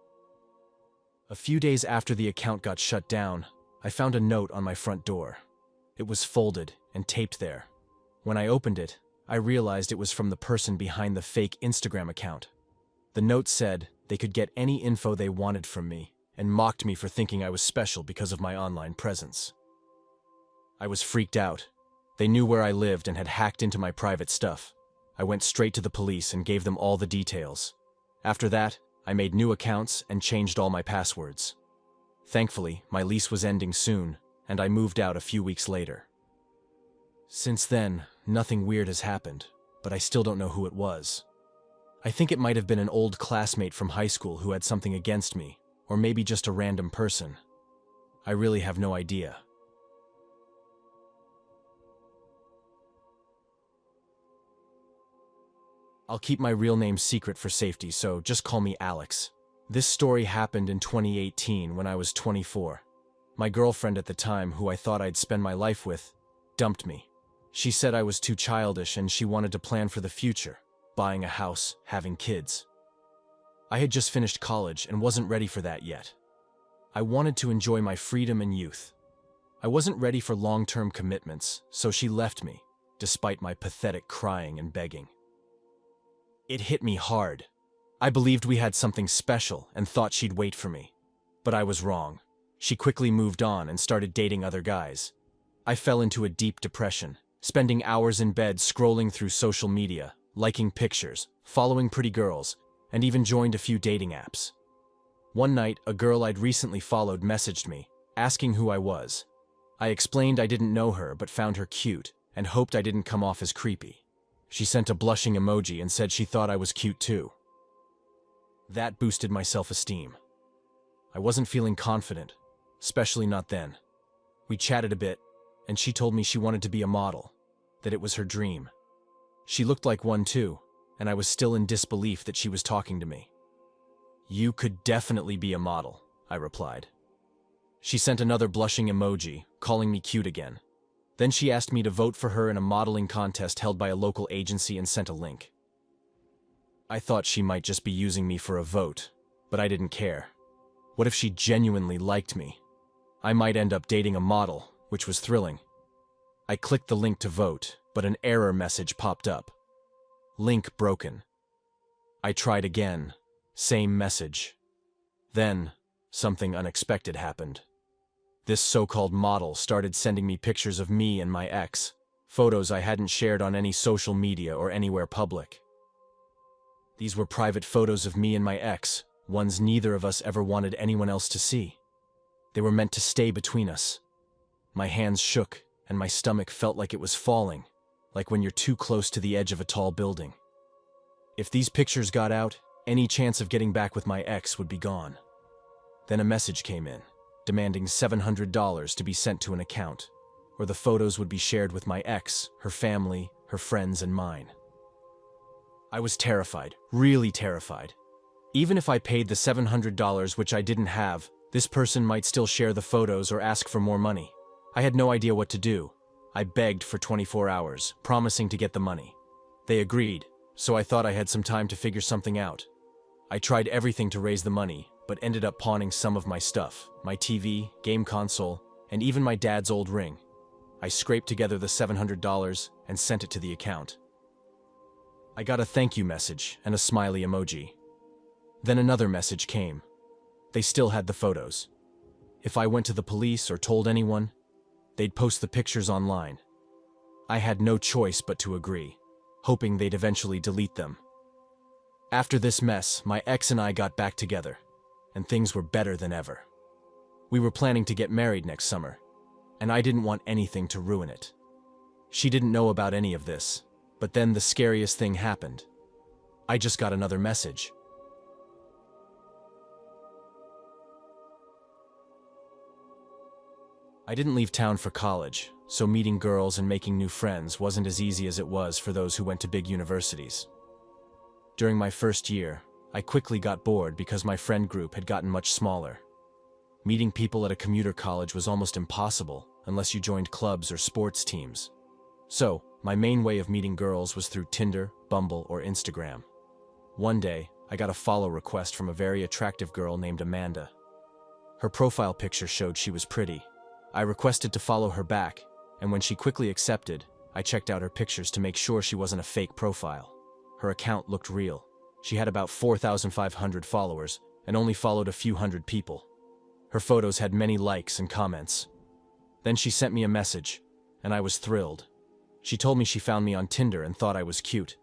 A few days after the account got shut down, I found a note on my front door. It was folded and taped there. When I opened it, I realized it was from the person behind the fake Instagram account. The note said they could get any info they wanted from me and mocked me for thinking I was special because of my online presence. I was freaked out. They knew where I lived and had hacked into my private stuff. I went straight to the police and gave them all the details. After that, I made new accounts and changed all my passwords. Thankfully, my lease was ending soon, and I moved out a few weeks later. Since then, nothing weird has happened, but I still don't know who it was. I think it might have been an old classmate from high school who had something against me, or maybe just a random person. I really have no idea. I'll keep my real name secret for safety, so just call me Alex. This story happened in 2018 when I was 24. My girlfriend at the time, who I thought I'd spend my life with, dumped me. She said I was too childish and she wanted to plan for the future, buying a house, having kids. I had just finished college and wasn't ready for that yet. I wanted to enjoy my freedom and youth. I wasn't ready for long-term commitments, so she left me, despite my pathetic crying and begging. It hit me hard. I believed we had something special and thought she'd wait for me. But I was wrong. She quickly moved on and started dating other guys. I fell into a deep depression, spending hours in bed scrolling through social media, liking pictures, following pretty girls, and even joined a few dating apps. One night, a girl I'd recently followed messaged me, asking who I was. I explained I didn't know her but found her cute and hoped I didn't come off as creepy. She sent a blushing emoji and said she thought I was cute too. That boosted my self-esteem. I wasn't feeling confident, especially not then. We chatted a bit, and she told me she wanted to be a model, that it was her dream. She looked like one too, and I was still in disbelief that she was talking to me. "You could definitely be a model," I replied. She sent another blushing emoji, calling me cute again. Then she asked me to vote for her in a modeling contest held by a local agency and sent a link. I thought she might just be using me for a vote, but I didn't care. What if she genuinely liked me? I might end up dating a model, which was thrilling. I clicked the link to vote, but an error message popped up. Link broken. I tried again. Same message. Then, something unexpected happened. This so-called model started sending me pictures of me and my ex, photos I hadn't shared on any social media or anywhere public. These were private photos of me and my ex, ones neither of us ever wanted anyone else to see. They were meant to stay between us. My hands shook, and my stomach felt like it was falling, like when you're too close to the edge of a tall building. If these pictures got out, any chance of getting back with my ex would be gone. Then a message came in, demanding $700 to be sent to an account, or the photos would be shared with my ex, her family, her friends, and mine. I was terrified, really terrified. Even if I paid the $700, which I didn't have, this person might still share the photos or ask for more money. I had no idea what to do. I begged for 24 hours, promising to get the money. They agreed, so I thought I had some time to figure something out. I tried everything to raise the money, but ended up pawning some of my stuff, my TV, game console, and even my dad's old ring. I scraped together the $700 and sent it to the account. I got a thank you message and a smiley emoji. Then another message came. They still had the photos. If I went to the police or told anyone, they'd post the pictures online. I had no choice but to agree, hoping they'd eventually delete them. After this mess, my ex and I got back together, and things were better than ever. We were planning to get married next summer, and I didn't want anything to ruin it. She didn't know about any of this, but then the scariest thing happened. I just got another message. I didn't leave town for college, so meeting girls and making new friends wasn't as easy as it was for those who went to big universities. During my first year, I quickly got bored because my friend group had gotten much smaller. Meeting people at a commuter college was almost impossible unless you joined clubs or sports teams. So, my main way of meeting girls was through Tinder, Bumble, or Instagram. One day, I got a follow request from a very attractive girl named Amanda. Her profile picture showed she was pretty. I requested to follow her back, and when she quickly accepted, I checked out her pictures to make sure she wasn't a fake profile. Her account looked real. She had about 4,500 followers and only followed a few hundred people. Her photos had many likes and comments. Then she sent me a message, and I was thrilled. She told me she found me on Tinder and thought I was cute,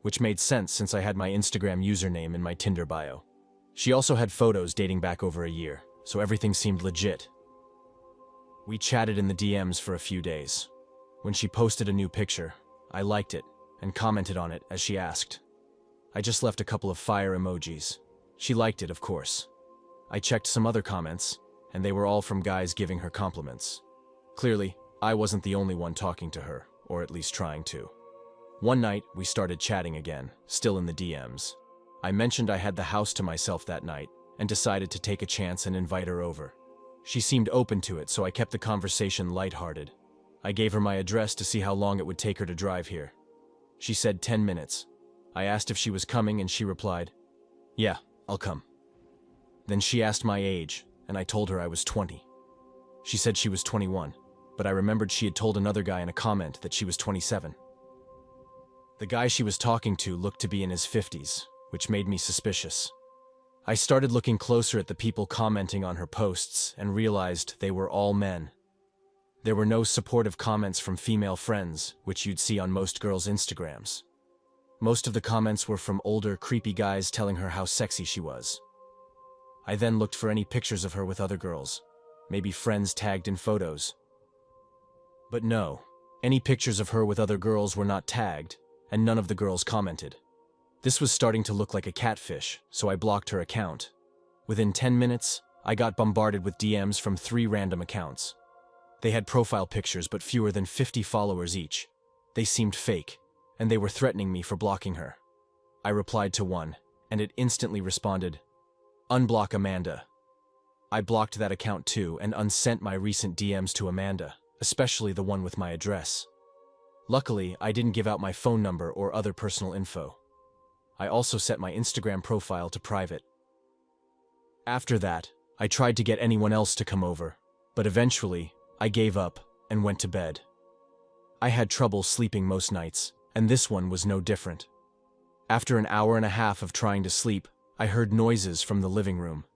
which made sense since I had my Instagram username in my Tinder bio. She also had photos dating back over a year, so everything seemed legit. We chatted in the DMs for a few days. When she posted a new picture, I liked it and commented on it as she asked. I just left a couple of fire emojis. She liked it, of course. I checked some other comments, and they were all from guys giving her compliments. Clearly, I wasn't the only one talking to her, or at least trying to. One night, we started chatting again, still in the DMs. I mentioned I had the house to myself that night, and decided to take a chance and invite her over. She seemed open to it, so I kept the conversation lighthearted. I gave her my address to see how long it would take her to drive here. She said 10 minutes. I asked if she was coming, and she replied, "Yeah, I'll come." Then she asked my age, and I told her I was 20. She said she was 21, but I remembered she had told another guy in a comment that she was 27. The guy she was talking to looked to be in his 50s, which made me suspicious. I started looking closer at the people commenting on her posts and realized they were all men. There were no supportive comments from female friends, which you'd see on most girls' Instagrams. Most of the comments were from older, creepy guys telling her how sexy she was. I then looked for any pictures of her with other girls, maybe friends tagged in photos. But no, any pictures of her with other girls were not tagged, and none of the girls commented. This was starting to look like a catfish, so I blocked her account. Within 10 minutes, I got bombarded with DMs from 3 random accounts. They had profile pictures but fewer than 50 followers each. They seemed fake, and they were threatening me for blocking her. I replied to one, and it instantly responded, "Unblock Amanda." I blocked that account too and unsent my recent DMs to Amanda, especially the one with my address. Luckily, I didn't give out my phone number or other personal info. I also set my Instagram profile to private. After that, I tried to get anyone else to come over, but eventually, I gave up and went to bed. I had trouble sleeping most nights, and this one was no different. After an hour and a half of trying to sleep, I heard noises from the living room.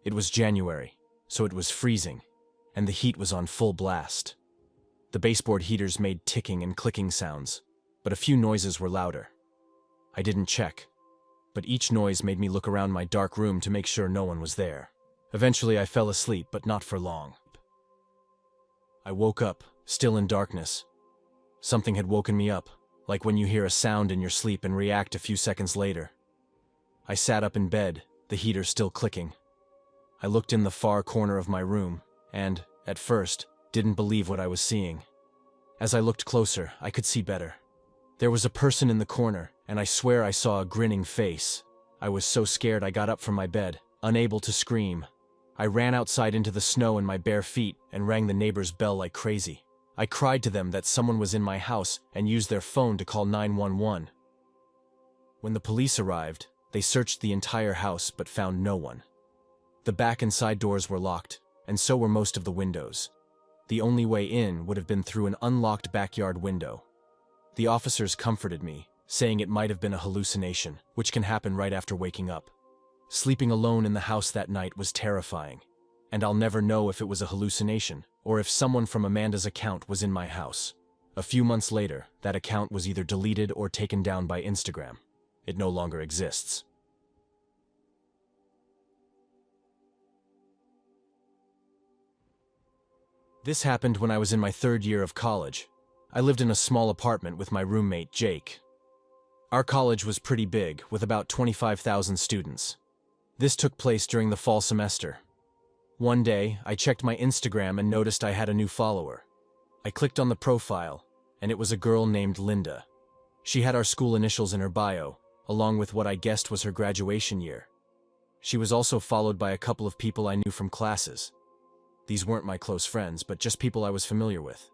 It was January, so it was freezing, and the heat was on full blast. The baseboard heaters made ticking and clicking sounds, but a few noises were louder. I didn't check, but each noise made me look around my dark room to make sure no one was there. Eventually, I fell asleep, but not for long. I woke up, still in darkness. Something had woken me up, like when you hear a sound in your sleep and react a few seconds later. I sat up in bed, the heater still clicking. I looked in the far corner of my room, and, at first, didn't believe what I was seeing. As I looked closer, I could see better. There was a person in the corner, and I swear I saw a grinning face. I was so scared I got up from my bed, unable to scream. I ran outside into the snow in my bare feet and rang the neighbor's bell like crazy. I cried to them that someone was in my house and used their phone to call 911. When the police arrived, they searched the entire house but found no one. The back and side doors were locked, and so were most of the windows. The only way in would have been through an unlocked backyard window. The officers comforted me, saying it might have been a hallucination, which can happen right after waking up. Sleeping alone in the house that night was terrifying, and I'll never know if it was a hallucination or if someone from Amanda's account was in my house. A few months later, that account was either deleted or taken down by Instagram. It no longer exists. This happened when I was in my third year of college. I lived in a small apartment with my roommate, Jake. Our college was pretty big, with about 25,000 students. This took place during the fall semester. One day, I checked my Instagram and noticed I had a new follower. I clicked on the profile, and it was a girl named Linda. She had our school initials in her bio, along with what I guessed was her graduation year. She was also followed by a couple of people I knew from classes. These weren't my close friends, but just people I was familiar with.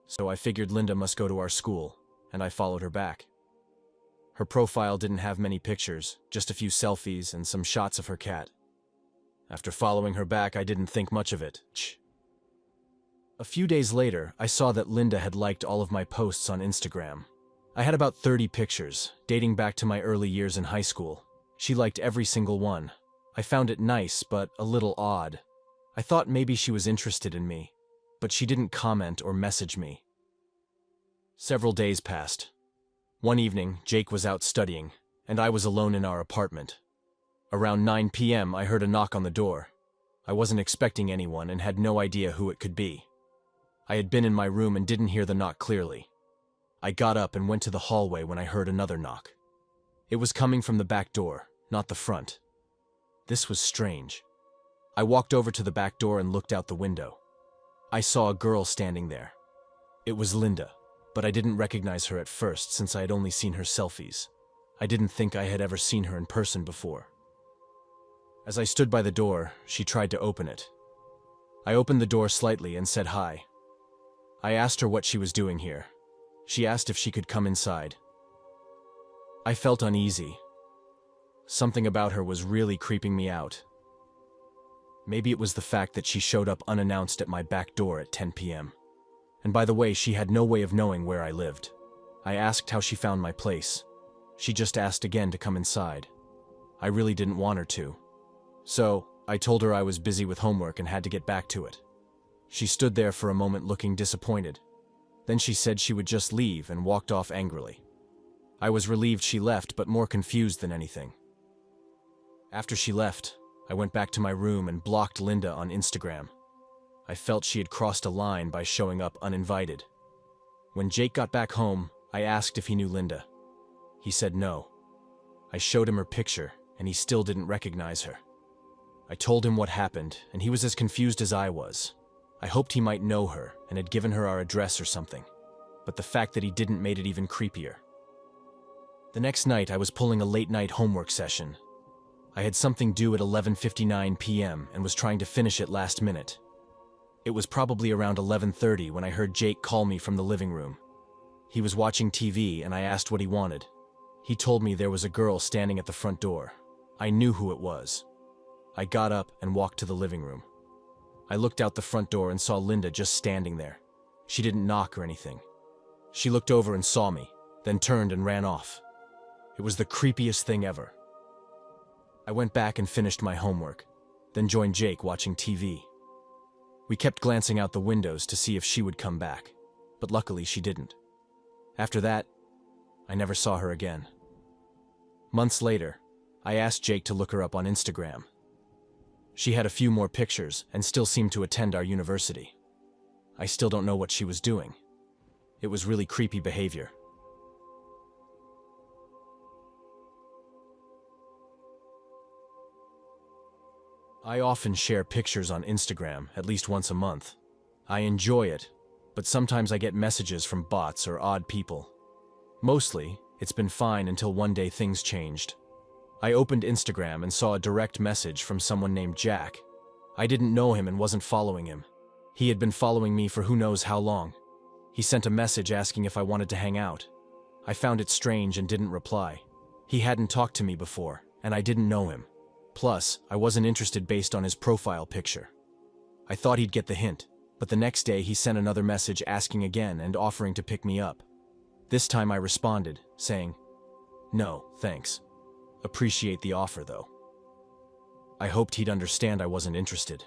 So I figured Linda must go to our school, and I followed her back. Her profile didn't have many pictures, just a few selfies and some shots of her cat. After following her back, I didn't think much of it. A few days later, I saw that Linda had liked all of my posts on Instagram. I had about 30 pictures, dating back to my early years in high school. She liked every single one. I found it nice, but a little odd. I thought maybe she was interested in me, but she didn't comment or message me. Several days passed. One evening, Jake was out studying, and I was alone in our apartment. Around 9 p.m., I heard a knock on the door. I wasn't expecting anyone and had no idea who it could be. I had been in my room and didn't hear the knock clearly. I got up and went to the hallway when I heard another knock. It was coming from the back door, not the front. This was strange. I walked over to the back door and looked out the window. I saw a girl standing there. It was Linda, but I didn't recognize her at first since I had only seen her selfies. I didn't think I had ever seen her in person before. As I stood by the door, she tried to open it. I opened the door slightly and said hi. I asked her what she was doing here. She asked if she could come inside. I felt uneasy. Something about her was really creeping me out. Maybe it was the fact that she showed up unannounced at my back door at 10 p.m. And by the way, she had no way of knowing where I lived. I asked how she found my place. She just asked again to come inside. I really didn't want her to. So, I told her I was busy with homework and had to get back to it. She stood there for a moment looking disappointed. Then she said she would just leave and walked off angrily. I was relieved she left, but more confused than anything. After she left, I went back to my room and blocked Linda on Instagram. I felt she had crossed a line by showing up uninvited. When Jake got back home, I asked if he knew Linda. He said no. I showed him her picture, and he still didn't recognize her. I told him what happened, and he was as confused as I was. I hoped he might know her and had given her our address or something, but the fact that he didn't made it even creepier. The next night, I was pulling a late-night homework session. I had something due at 11:59 p.m. and was trying to finish it last minute. It was probably around 11:30 when I heard Jake call me from the living room. He was watching TV and I asked what he wanted. He told me there was a girl standing at the front door. I knew who it was. I got up and walked to the living room. I looked out the front door and saw Linda just standing there. She didn't knock or anything. She looked over and saw me, then turned and ran off. It was the creepiest thing ever. I went back and finished my homework, then joined Jake watching TV. We kept glancing out the windows to see if she would come back, but luckily she didn't. After that, I never saw her again. Months later, I asked Jake to look her up on Instagram. She had a few more pictures and still seemed to attend our university. I still don't know what she was doing. It was really creepy behavior. I often share pictures on Instagram at least once a month. I enjoy it, but sometimes I get messages from bots or odd people. Mostly, it's been fine until one day things changed. I opened Instagram and saw a direct message from someone named Jack. I didn't know him and wasn't following him. He had been following me for who knows how long. He sent a message asking if I wanted to hang out. I found it strange and didn't reply. He hadn't talked to me before, and I didn't know him. Plus, I wasn't interested based on his profile picture. I thought he'd get the hint, but the next day he sent another message asking again and offering to pick me up. This time I responded, saying, "No, thanks. Appreciate the offer, though." I hoped he'd understand I wasn't interested.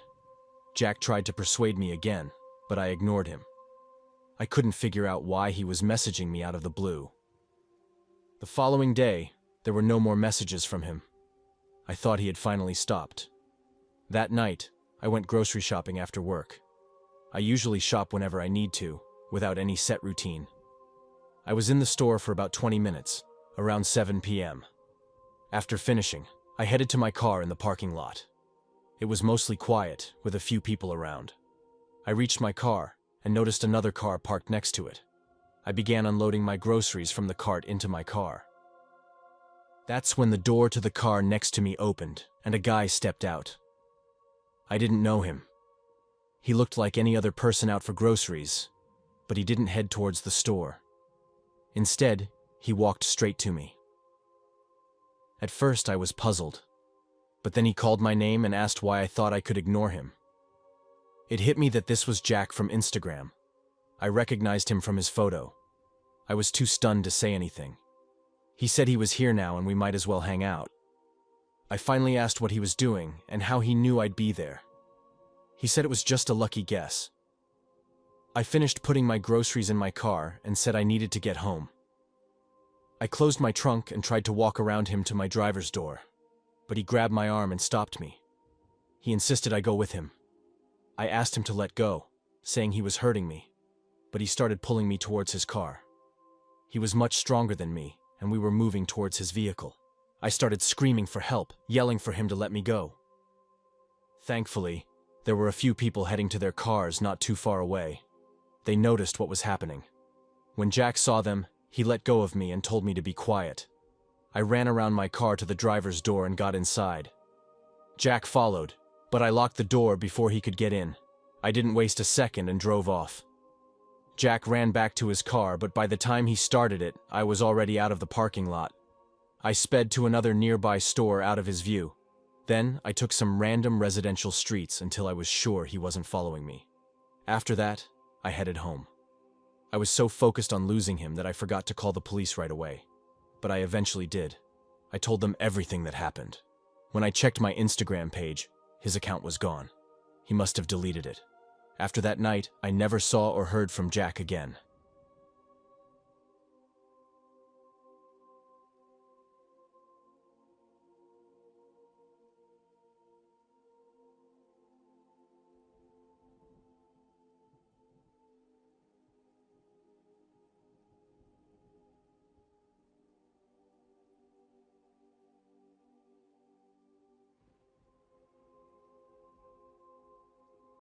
Jack tried to persuade me again, but I ignored him. I couldn't figure out why he was messaging me out of the blue. The following day, there were no more messages from him. I thought he had finally stopped. That night, I went grocery shopping after work. I usually shop whenever I need to, without any set routine. I was in the store for about 20 minutes, around 7 p.m. After finishing, I headed to my car in the parking lot. It was mostly quiet, with a few people around. I reached my car and noticed another car parked next to it. I began unloading my groceries from the cart into my car. That's when the door to the car next to me opened and a guy stepped out. I didn't know him. He looked like any other person out for groceries, but he didn't head towards the store. Instead, he walked straight to me. At first, I was puzzled, but then he called my name and asked why I thought I could ignore him. It hit me that this was Jack from Instagram. I recognized him from his photo. I was too stunned to say anything. He said he was here now and we might as well hang out. I finally asked what he was doing and how he knew I'd be there. He said it was just a lucky guess. I finished putting my groceries in my car and said I needed to get home. I closed my trunk and tried to walk around him to my driver's door, but he grabbed my arm and stopped me. He insisted I go with him. I asked him to let go, saying he was hurting me, but he started pulling me towards his car. He was much stronger than me, and we were moving towards his vehicle. I started screaming for help, yelling for him to let me go. Thankfully, there were a few people heading to their cars not too far away. They noticed what was happening. When Jack saw them, he let go of me and told me to be quiet. I ran around my car to the driver's door and got inside. Jack followed, but I locked the door before he could get in. I didn't waste a second and drove off. Jack ran back to his car, but by the time he started it, I was already out of the parking lot. I sped to another nearby store out of his view. Then, I took some random residential streets until I was sure he wasn't following me. After that, I headed home. I was so focused on losing him that I forgot to call the police right away. But I eventually did. I told them everything that happened. When I checked my Instagram page, his account was gone. He must have deleted it. After that night, I never saw or heard from Jack again.